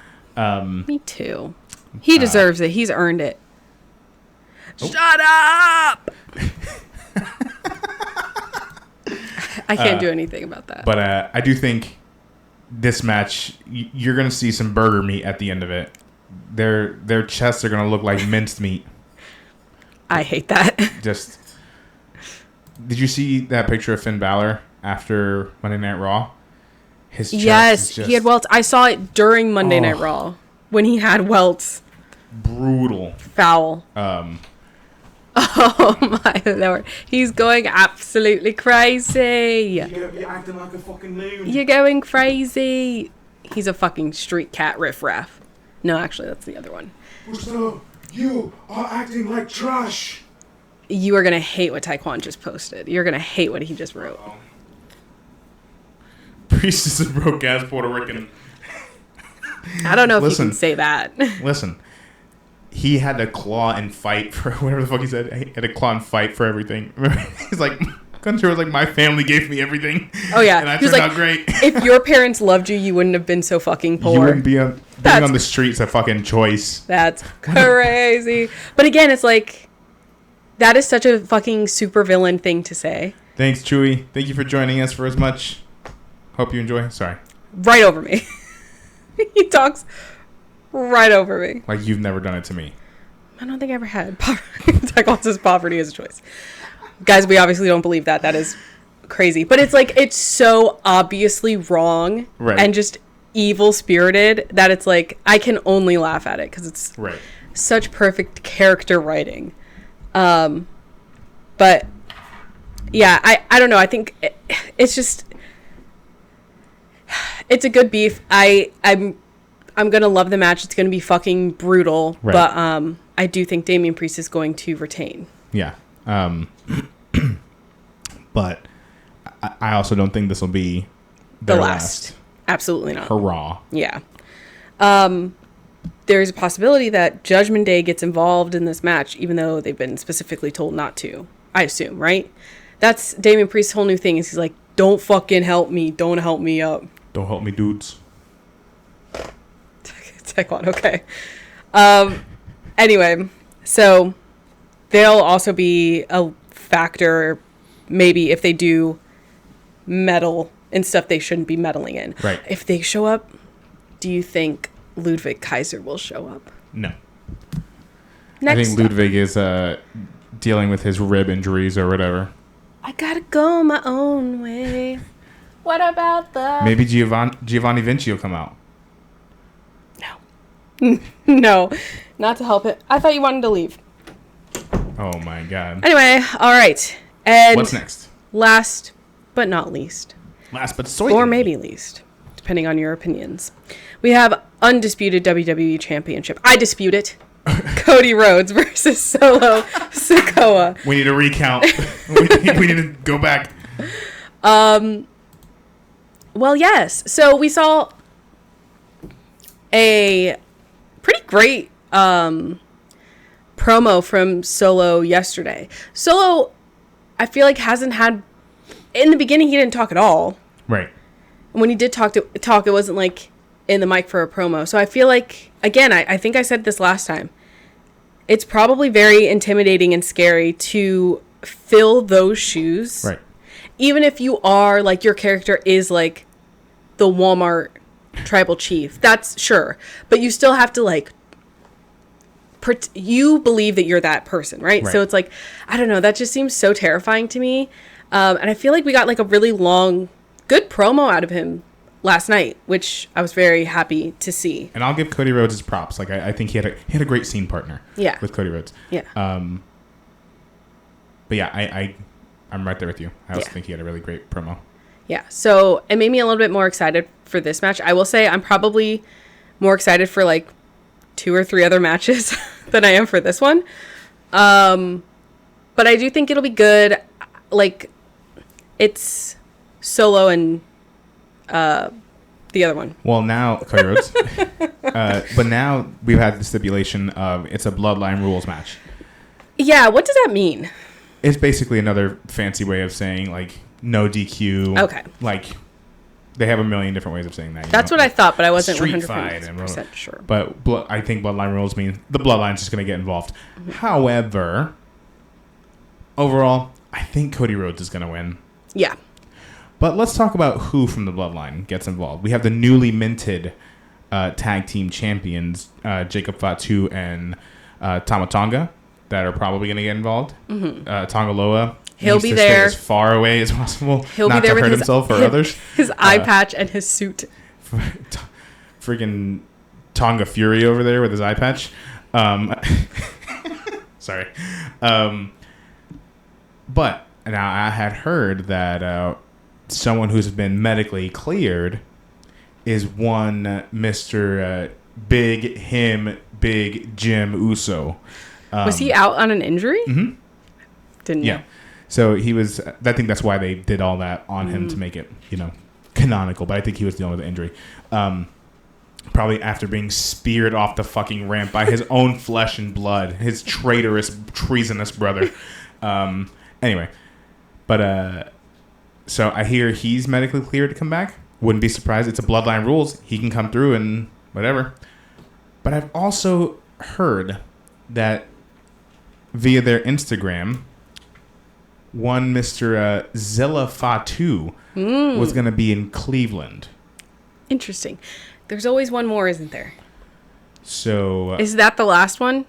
Me too. He deserves it. He's earned it. Oh. Shut up! I can't do anything about that.
But I do think this match, you're going to see some burger meat at the end of it. Their chests are going to look like minced meat. I
hate that.
Just... Did you see that picture of Finn Balor after Monday Night Raw? His chest
he had welts. I saw it during Monday Night Raw when he had welts.
Brutal.
Foul. Oh my lord. He's going absolutely crazy.
You're acting like a fucking loon.
You're going crazy. He's a fucking street cat riffraff. No, actually, that's the other one.
So, you are acting like trash.
You are going to hate what Taekwon just posted. You're going to hate what he just wrote.
Priest is a broke-ass Puerto Rican.
I don't know if you can say that.
Listen. He had to claw and fight for whatever the fuck he said. He had to claw and fight for everything. He's like, Gunter was like, my family gave me everything.
Oh, yeah.
And I turned out great.
If your parents loved you, you wouldn't have been so fucking poor.
You wouldn't be on the streets a fucking choice.
That's crazy. But again, it's like... That is such a fucking supervillain thing to say.
Thanks, Chewy. Thank you for joining us for as much. Hope you enjoy. Sorry.
Right over me. He talks right over me.
Like you've never done it to me.
I don't think I ever had. Taekwon says poverty is a choice. Guys, we obviously don't believe that. That is crazy. But it's like, it's so obviously wrong and just evil spirited that it's like, I can only laugh at it because it's such perfect character writing. But yeah, I don't know. I think it's just, it's a good beef. I'm gonna love the match. It's gonna be fucking brutal. But I do think Damian Priest is going to retain.
Yeah. But I also don't think this will be their last.
Absolutely not.
Hurrah.
Yeah. There's a possibility that Judgment Day gets involved in this match, even though they've been specifically told not to. I assume, right? That's Damian Priest's whole new thing. Is he's like, don't fucking help me. Don't help me up.
Don't help me, dudes.
Taekwondo, okay. Anyway, so they'll also be a factor, maybe if they do meddle in stuff they shouldn't be meddling in.
Right.
If they show up, do you think Ludwig Kaiser will show up?
No.
Next
I think Ludwig is dealing with his rib injuries or whatever.
I gotta go my own way. What about the...
Maybe Giovanni Vinci will come out.
No. No. Not to help it. I thought you wanted to leave.
Oh my god.
Anyway, all right. And
what's next?
Last but not least.
Last but certainly.
Or maybe least, depending on your opinions. We have undisputed WWE Championship. I dispute it. Cody Rhodes versus Solo Sikoa.
We need a recount. we need to go back.
Well, yes. So we saw a pretty great promo from Solo yesterday. Solo, I feel like, hasn't had... In the beginning, he didn't talk at all.
Right.
And when he did talk, it wasn't like in the mic for a promo. So I feel like, again, I think I said this last time, it's probably very intimidating and scary to fill those shoes.
Right.
Even if you are, like, your character is, like, the Walmart tribal chief. That's sure. But you still have to, like, you believe that you're that person, right? So it's like, I don't know. That just seems so terrifying to me. And I feel like we got, like, a really long, good promo out of him last night, which I was very happy to see.
And I'll give Cody Rhodes his props. Like, I think he had a great scene partner.
Yeah.
With Cody Rhodes.
Yeah.
But yeah, I'm right there with you. I also think he had a really great promo.
Yeah. So it made me a little bit more excited for this match. I will say I'm probably more excited for like 2 or 3 other matches than I am for this one. But I do think it'll be good. Like, it's Solo and the other one.
Well, now Cody Rhodes. But now we've had the stipulation of it's a Bloodline rules match.
Yeah, what does that mean?
It's basically another fancy way of saying, like, no DQ.
Okay.
Like, they have a million different ways of saying that.
That's what I thought, but I wasn't
Street
100% sure.
But I think Bloodline rules mean the Bloodline's just going to get involved. Mm-hmm. However, overall, I think Cody Rhodes is going to win.
Yeah.
But let's talk about who from the Bloodline gets involved. We have the newly minted tag team champions, Jacob Fatu and Tama Tonga, that are probably going to get involved. Mm-hmm. Tongaloa,
he'll be there
as far away as possible.
He'll
not
be there
to
with
hurt himself or others.
His eye patch and his suit.
Freaking Tonga Fury over there with his eye patch. Sorry. But now I had heard that someone who's been medically cleared is one Mr. Big Jim Uso.
Was he out on an injury?
Mm-hmm.
Didn't know.
Yeah. So he was. I think that's why they did all that on him to make it, canonical. But I think he was dealing with the injury. Probably after being speared off the fucking ramp by his own flesh and blood, his traitorous, treasonous brother. Anyway, but so I hear he's medically cleared to come back. Wouldn't be surprised. It's a Bloodline rules. He can come through and whatever. But I've also heard that via their Instagram, one Mr. Zilla Fatu was going to be in Cleveland.
Interesting. There's always one more, isn't there?
So
is that the last one?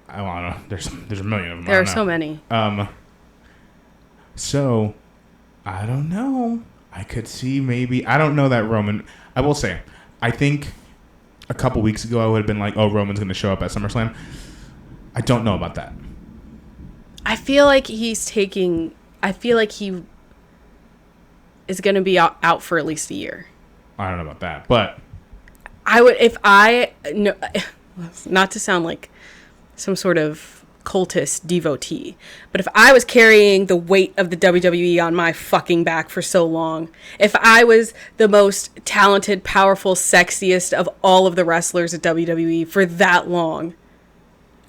I don't know. There's a million of them.
There are so many.
So I don't know. I could see maybe. I don't know that Roman. I will say, I think a couple weeks ago I would have been like, oh, Roman's going to show up at SummerSlam. I don't know about that.
I feel like he is going to be out for at least a year.
I don't know about that, but
not to sound like some sort of cultist devotee, but if I was carrying the weight of the WWE on my fucking back for so long, if I was the most talented, powerful, sexiest of all of the wrestlers at WWE for that long,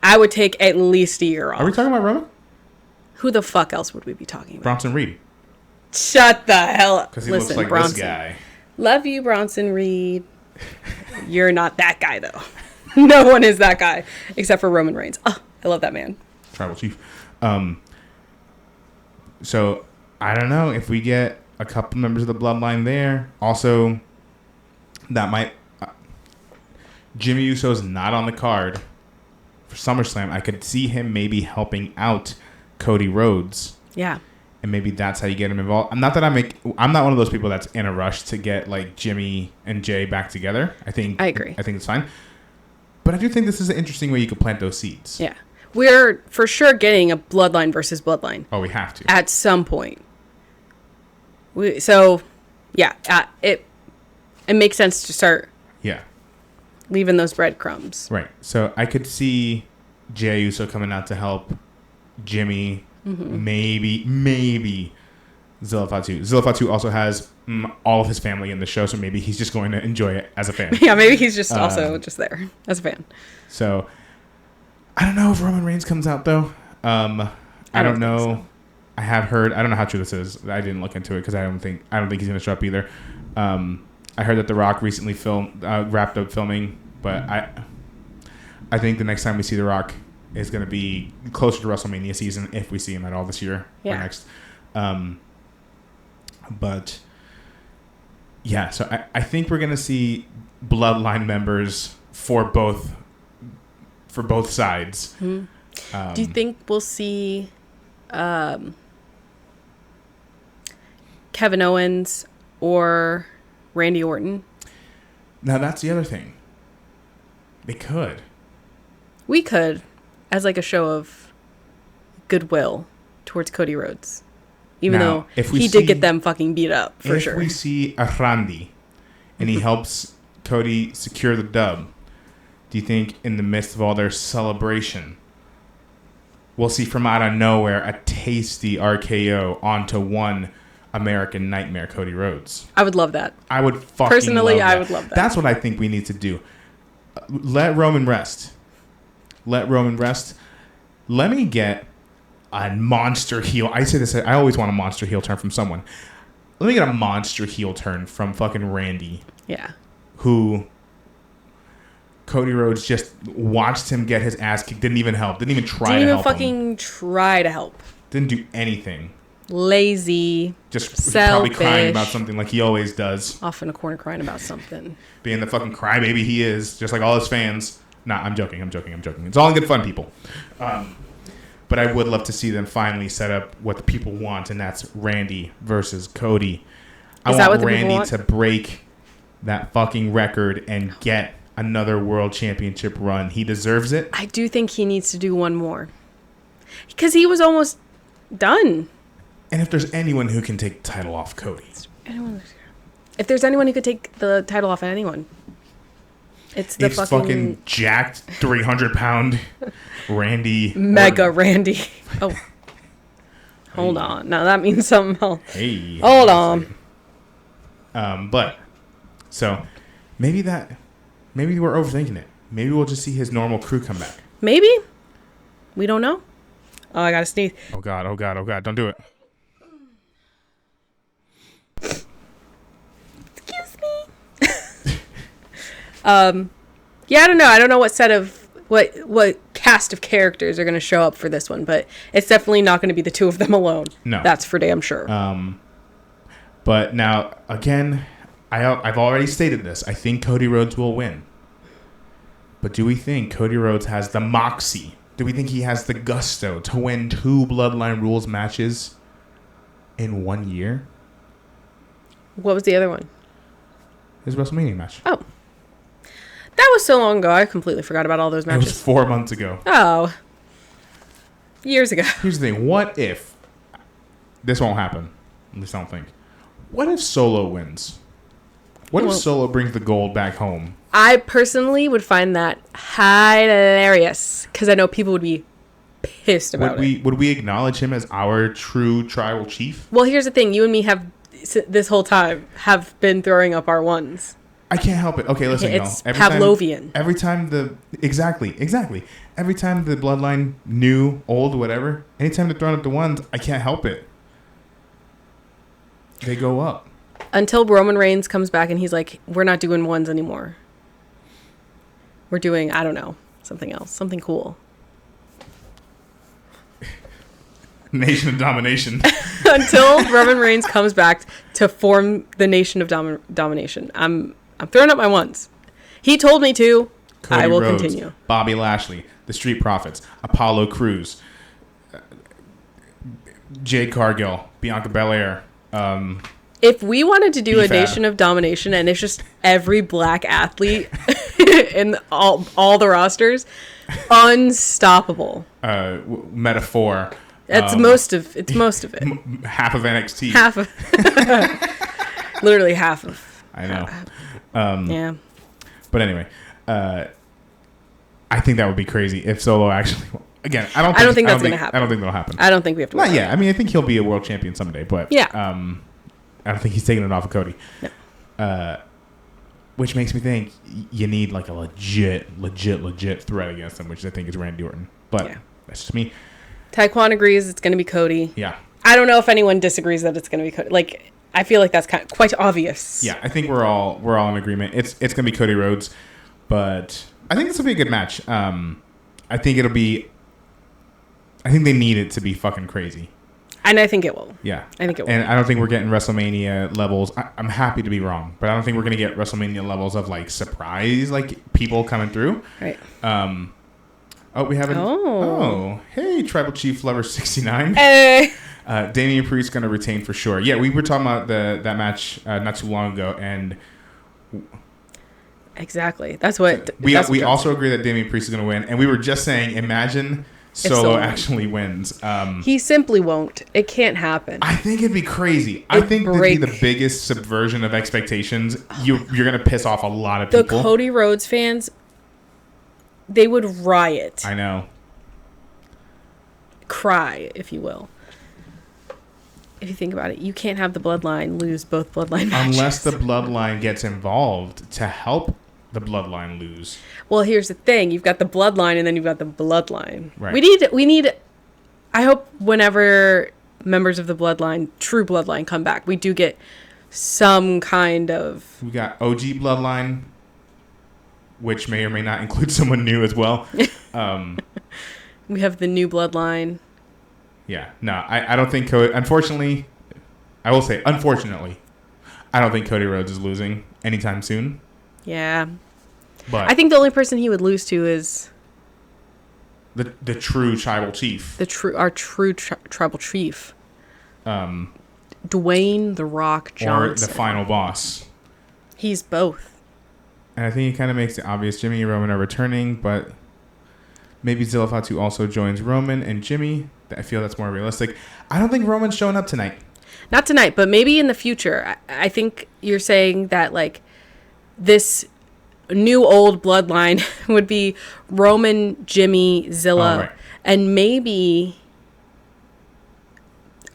I would take at least a year off.
Are we talking about Roman?
Who the fuck else would we be talking about?
Bronson Reed.
Shut the hell up.
Because he looks like
Bronson.
this guy.
Love you, Bronson Reed. You're not that guy, though. No one is that guy, except for Roman Reigns. Oh, I love that man.
Tribal chief. So, I don't know if we get a couple members of the bloodline there. Also, that might... Jimmy Uso's not on the card for SummerSlam. I could see him maybe helping out Cody Rhodes.
Yeah.
And maybe that's how you get him involved. I'm not one of those people that's in a rush to get like Jimmy and Jay back together. I agree. I think it's fine. But I do think this is an interesting way you could plant those seeds.
Yeah. We're for sure getting a bloodline versus bloodline.
Oh, we have to.
At some point. It makes sense to start leaving those breadcrumbs.
Right. So I could see Jay Uso coming out to help Jimmy. Mm-hmm. Maybe Zilla Fatu. Zilla Fatu also has all of his family in the show, so maybe he's just going to enjoy it as a fan.
Yeah, maybe he's just also just there as a fan.
So I don't know if Roman Reigns comes out though. I don't know. So. I have heard. I don't know how true this is. I didn't look into it because I don't think he's going to show up either. I heard that The Rock recently wrapped up filming, but I think the next time we see The Rock is going to be closer to WrestleMania season if we see him at all this year or next. But yeah, so I think we're going to see bloodline members for both sides.
Mm-hmm. Do you think we'll see Kevin Owens or Randy Orton?
Now that's the other thing. They could.
We could. As like a show of goodwill towards Cody Rhodes. Even though he did get them fucking beat up, for sure.
If we see a Randy and he helps Cody secure the dub, do you think in the midst of all their celebration, we'll see from out of nowhere a tasty RKO onto one American Nightmare Cody Rhodes?
I would love that.
I would fucking
Personally,
love that.
I would love that.
That's what I think we need to do. Let Roman rest. Let me get a monster heel. I say this. I always want a monster heel turn from someone. Let me get a monster heel turn from fucking Randy.
Yeah.
Who Cody Rhodes just watched him get his ass kicked. Didn't even help. Didn't even try to help him.
Didn't even fucking try to help.
Didn't do anything.
Lazy.
Just
selfish.
Probably crying about something like he always does.
Off in a corner crying about something.
Being the fucking crybaby he is. Just like all his fans. Nah, I'm joking. It's all in good fun, people. But I would love to see them finally set up what the people want, and that's Randy versus Cody. I want Randy to break that fucking record and get another world championship run. He deserves it.
I do think he needs to do one more. Because he was almost done.
And if there's anyone who can take the title off Cody.
If there's anyone who could take the title off anyone. It's fucking
jacked 300-pound Randy.
Mega Orton. Randy. Oh. Hold on. Now that means something else.
Hey.
Hold on.
But, so, maybe we're overthinking it. Maybe we'll just see his normal crew come back.
Maybe. We don't know. Oh, I gotta sneeze.
Oh, God. Don't do it.
Excuse me. Yeah, I don't know. I don't know what cast of characters are going to show up for this one, but it's definitely not going to be the two of them alone.
No.
That's for damn sure.
But now, again, I've already stated this. I think Cody Rhodes will win. But do we think Cody Rhodes has the moxie? Do we think he has the gusto to win 2 Bloodline Rules matches in 1 year.
What was the other one?
His WrestleMania match.
Oh. That was so long ago. I completely forgot about all those matches.
It was 4 months ago.
Oh. Years ago.
Here's the thing. What if... This won't happen. At least I don't think. What if Solo wins? What if Solo brings the gold back home?
I personally would find that hilarious. Because I know people would be pissed about it.
Would we acknowledge him as our true tribal chief?
Well, here's the thing. You and me have, this whole time, have been throwing up our ones.
I can't help it. Okay, listen,
it's
y'all.
Pavlovian.
Every time Exactly. Every time the bloodline, new, old, whatever, anytime they're throwing up the ones, I can't help it. They go up.
Until Roman Reigns comes back and he's like, we're not doing ones anymore. We're doing, I don't know, something else. Something cool.
Nation of Domination.
Until Roman Reigns comes back to form the Nation of Domination. I'm throwing up my ones. He told me to.
Cody
I will
Rhodes,
continue.
Bobby Lashley, the Street Profits, Apollo Crews, Jade Cargill, Bianca Belair.
If we wanted to do a
B-Fab.
Nation of Domination and it's just every black athlete in all the rosters, unstoppable.
Metaphor.
It's most of it.
Half of NXT.
Half of literally half of.
I know.
Yeah.
But anyway, I think that would be crazy if Solo actually. Again, I don't think that's going to happen. I don't think that'll happen.
I don't think we have to.
Not yet. I mean, I think he'll be a world champion someday, but
yeah.
I don't think he's taking it off of Cody.
No.
Which makes me think you need like a legit threat against him, which I think is Randy Orton. But that's just me.
Taekwon agrees it's going to be Cody.
Yeah.
I don't know if anyone disagrees that it's going to be Cody. Like, I feel like that's quite obvious.
Yeah, I think we're all in agreement. It's going to be Cody Rhodes, but I think this will be a good match. I think they need it to be fucking crazy.
And I think it will.
Yeah.
I think it will.
And I don't think we're getting WrestleMania levels. I'm happy to be wrong, but I don't think we're going to get WrestleMania levels of like surprise, like people coming through.
Right.
We haven't. Oh, hey, Tribal Chief Lover 69.
Hey.
Damian Priest going to retain for sure. Yeah, we were talking about that match not too long ago, and
exactly. That's what
we also agree that Damian Priest is going to win, and we were just saying, imagine Solo actually wins.
He simply won't. It can't happen.
I think it'd be crazy. I think it'd be the biggest subversion of expectations. You're going to piss off a lot of people.
The Cody Rhodes fans, they would riot.
I know.
Cry, if you will. If you think about it, you can't have the bloodline lose both bloodline matches.
Unless the bloodline gets involved to help the bloodline lose.
Well, here's the thing. You've got the bloodline and then you've got the bloodline.
Right.
We need I hope whenever members of the bloodline, true bloodline, come back, we do get some kind of...
We got OG bloodline, which may or may not include someone new as well.
We have the new bloodline.
Yeah. No, I don't think Cody... Unfortunately, I will say, unfortunately, I don't think Cody Rhodes is losing anytime soon.
Yeah.
But
I think the only person he would lose to is...
The true tribal chief.
Our true tribal chief. Dwayne "The Rock" Johnson.
Or the final boss.
He's both.
And I think it kind of makes it obvious Jimmy and Roman are returning, but maybe Zilla Fatu also joins Roman and Jimmy. I feel that's more realistic. I don't think Roman's showing up tonight.
Not tonight, but maybe in the future. I think you're saying that, like, this new old bloodline would be Roman, Jimmy, Zilla,
right.
and maybe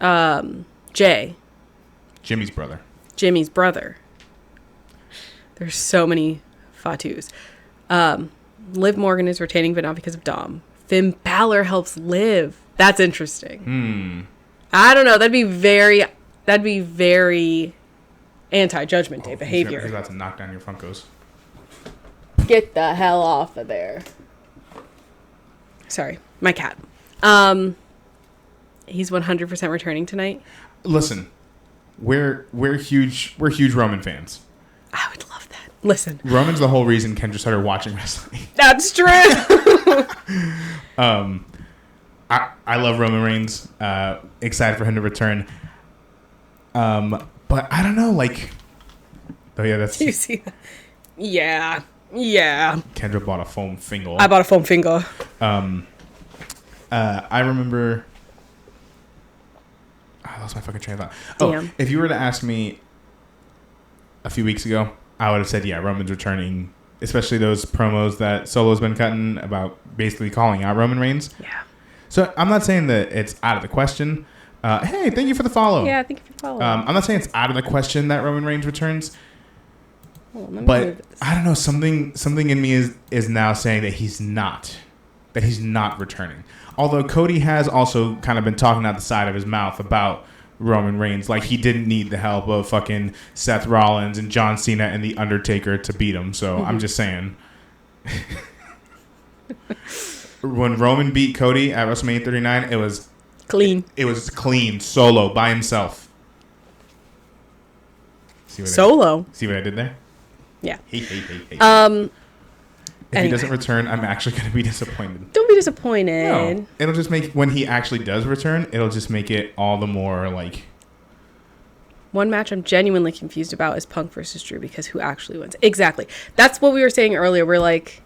Jay.
Jimmy's brother.
There's so many Fatus. Liv Morgan is retaining, but not because of Dom. Finn Balor helps Liv. That's interesting. I don't know. That'd be very anti-Judgment Day behavior.
He's about to knock down your Funkos.
Get the hell off of there. Sorry, my cat. He's 100% returning tonight.
Listen, we're huge Roman fans.
I would love that. Listen,
Roman's the whole reason Kendra started watching wrestling.
That's true.
I love Roman Reigns. Excited for him to return. But I don't know, like, oh yeah, that's.
Do you see that? Yeah.
Kendra bought a foam finger.
I bought a foam finger.
I remember. I lost my fucking train of thought. Oh,
Damn.
if you were to ask me a few weeks ago, I would have said, yeah, Roman's returning, especially those promos that Solo's been cutting about basically calling out Roman Reigns.
Yeah.
So I'm not saying that it's out of the question. Hey, thank you for the follow.
Yeah, thank you for following.
I'm not saying it's out of the question that Roman Reigns returns,
Let me
but
move this.
I don't know. Something in me is now saying that he's not returning. Although Cody has also kind of been talking out the side of his mouth about Roman Reigns, like he didn't need the help of fucking Seth Rollins and John Cena and The Undertaker to beat him. So I'm just saying. When Roman beat Cody at WrestleMania 39, it was
Clean.
It was clean, solo, by himself.
Solo.
See what I did there?
Yeah.
Hey. If
Anyway.
he doesn't return, I'm actually going to be disappointed.
Don't be disappointed.
No, it'll just make, when he actually does return, it'll just make it all the more like.
One match I'm genuinely confused about is Punk versus Drew, because who actually wins? Exactly. That's what we were saying earlier. We're like,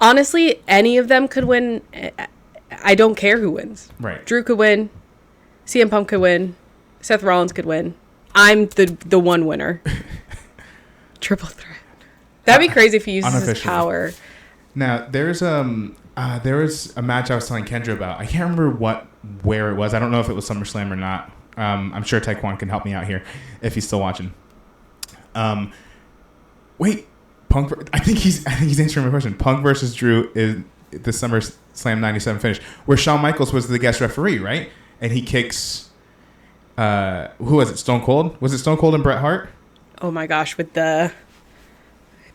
honestly, any of them could win. I don't care who wins.
Right.
Drew could win. CM Punk could win. Seth Rollins could win. I'm the one winner. Triple threat. That'd be crazy if he uses his power.
Now, there was a match I was telling Kendra about. I can't remember where it was. I don't know if it was SummerSlam or not. I'm sure Taekwon can help me out here if he's still watching. Wait, Punk. I think he's answering my question. Punk versus Drew is the SummerSlam 97 finish, where Shawn Michaels was the guest referee, right? And he kicks. Who was it? Stone Cold? Was it Stone Cold and Bret Hart?
Oh my gosh, with the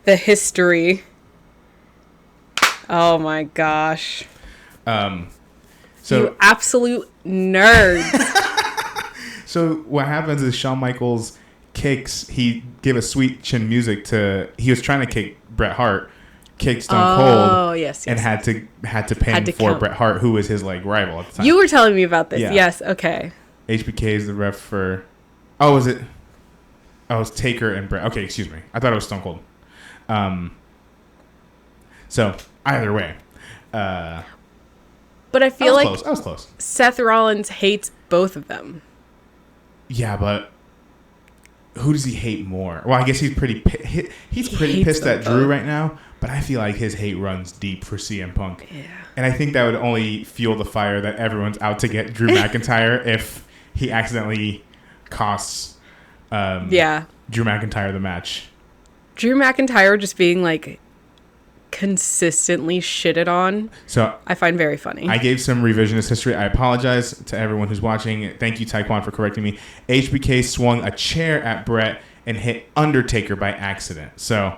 history. Oh my gosh.
So
you absolute nerd.
So what happens is Shawn Michaels kicks. He gave a sweet chin music to. He was trying to kick Bret Hart, kicked Stone Cold.
Oh yes,
and had to pin for
count.
Bret Hart, who was his like rival at the time.
You were telling me about this.
Yeah.
Yes. Okay.
HBK is the ref for. Oh, was it? Oh, it was Taker and Bret. Okay, excuse me. I thought it was Stone Cold. So either way.
But I feel like
I was close.
Seth Rollins hates both of them.
Yeah, but who does he hate more? Well, I guess he's pretty pissed at Drew right now. But I feel like his hate runs deep for CM Punk.
Yeah.
And I think that would only fuel the fire that everyone's out to get Drew McIntyre if he accidentally costs Drew McIntyre the match.
Drew McIntyre just being like consistently shitted on.
So
I find very funny.
I gave some revisionist history. I apologize to everyone who's watching. Thank you, Taekwon, for correcting me. HBK swung a chair at Bret and hit Undertaker by accident. So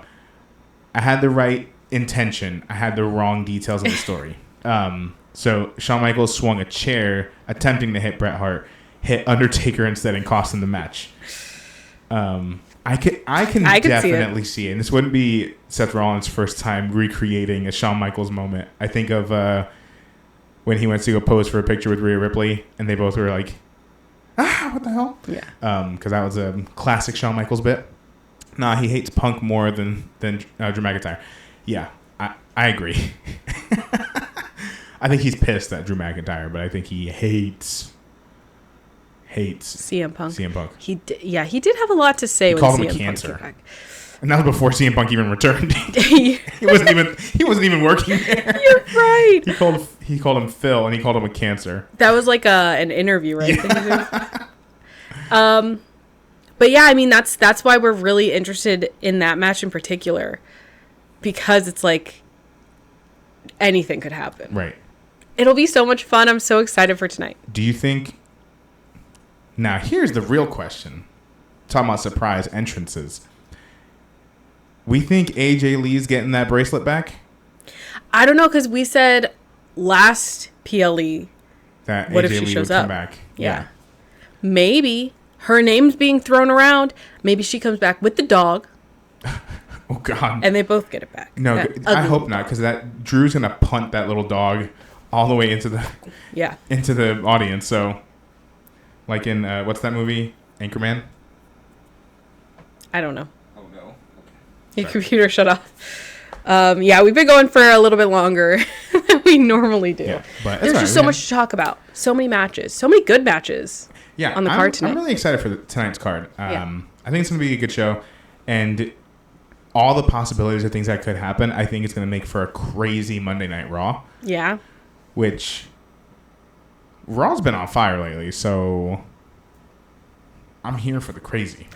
I had the right intention. I had the wrong details of the story. So Shawn Michaels swung a chair attempting to hit Bret Hart, hit Undertaker instead, and cost him the match. I can definitely see it. And this wouldn't be Seth Rollins' first time recreating a Shawn Michaels moment. I think of when he went to go pose for a picture with Rhea Ripley, and they both were like, what the hell?
Yeah.
Because that was a classic Shawn Michaels bit. Nah, he hates Punk more than Drew McIntyre. Yeah, I agree. I think he's pissed at Drew McIntyre, but I think he hates
CM Punk. He did have a lot to say.
He
when
called him
CM
a cancer.
Punk came back.
And that was before CM Punk even returned. he wasn't even working there.
You're right.
He called him Phil, and he called him a cancer.
That was like an interview, right?
Yeah.
But yeah, I mean that's why we're really interested in that match in particular, because it's like anything could happen.
Right.
It'll be so much fun. I'm so excited for tonight.
Do you think? Now here's the real question. Talking about surprise entrances. We think AJ Lee's getting that bracelet back?
I don't know, because we said last PLE
that
what
AJ
if she
Lee
shows
would come
up?
back.
Yeah. Maybe her name's being thrown around. Maybe she comes back with the dog.
Oh God.
And they both get it back.
No, I hope not, because that Drew's gonna punt that little dog all the way into the audience. So, like in what's that movie? Anchorman?
I don't know.
Oh, no.
Your computer shut off. Yeah, we've been going for a little bit longer than we normally do.
Yeah, but
there's just so much to talk about. So many matches. So many good matches on the card tonight.
I'm really excited for tonight's card. I think it's going to be a good show. And all the possibilities of things that could happen, I think it's going to make for a crazy Monday Night Raw.
Yeah.
Which, Raw's been on fire lately, so I'm here for the crazy.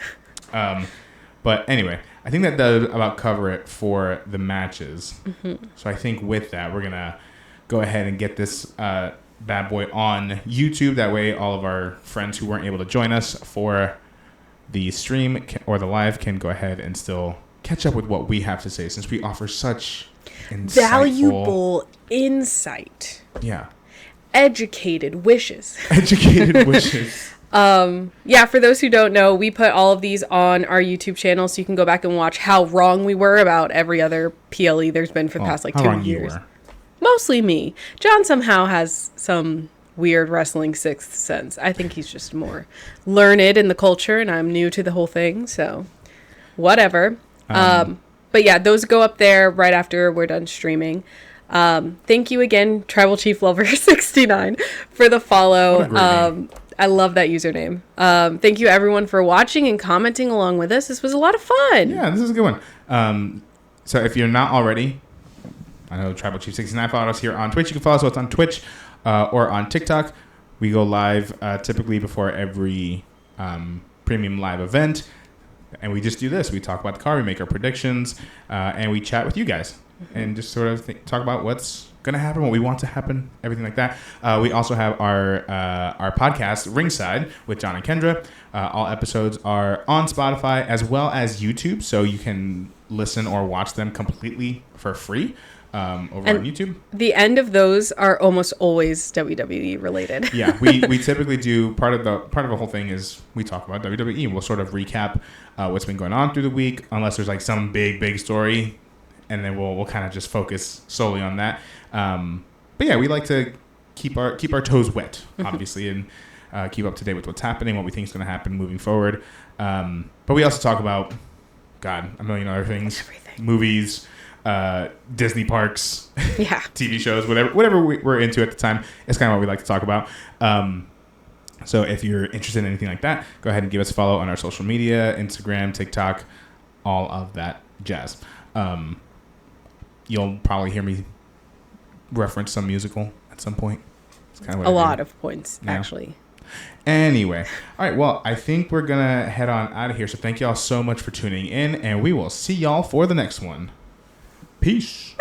But anyway, I think that does about cover it for the matches. Mm-hmm. So I think with that, we're going to go ahead and get this bad boy on YouTube. That way all of our friends who weren't able to join us for the stream or the live can go ahead and still catch up with what we have to say, since we offer such
valuable insight.
Yeah.
Educated wishes.
Educated wishes.
Yeah, for those who don't know, we put all of these on our YouTube channel, so you can go back and watch how wrong we were about every other PLE there's been for the past 2 years. Mostly me. John somehow has some weird wrestling sixth sense. I think he's just more learned in the culture, and I'm new to the whole thing, so whatever. But yeah, those go up there right after we're done streaming. Thank you again, Tribal Chief Lover 69, for the follow. I love that username. Thank you everyone for watching and commenting along with us. This was a lot of fun.
Yeah, this is a good one. So if you're not already, I know Tribal Chief 69 followed us here on Twitch. You can follow us on Twitch or on TikTok. We go live typically before every premium live event. And we just do this. We talk about the card, we make our predictions, and we chat with you guys. And just sort of talk about what's going to happen, what we want to happen, everything like that. We also have our podcast, Ringside, with John and Kendra. All episodes are on Spotify as well as YouTube, so you can listen or watch them completely for free over on YouTube. The
end of those are almost always WWE related.
Yeah, we typically do part of the whole thing is we talk about WWE. We'll sort of recap what's been going on through the week, unless there's like some big story, and then we'll kind of just focus solely on that. But yeah, we like to keep our toes wet, obviously, and keep up to date with what's happening, what we think is going to happen moving forward. But we also talk about, a million other things. Everything. Movies, Disney parks,
yeah,
TV shows, whatever we're into at the time. It's kind of what we like to talk about. So if you're interested in anything like that, go ahead and give us a follow on our social media, Instagram, TikTok, all of that jazz. You'll probably hear me reference some musical at some point. It's kind of what
a lot of points, actually.
Anyway, all right, well, I think we're going to head on out of here. So thank y'all so much for tuning in, and we will see y'all for the next one. Peace.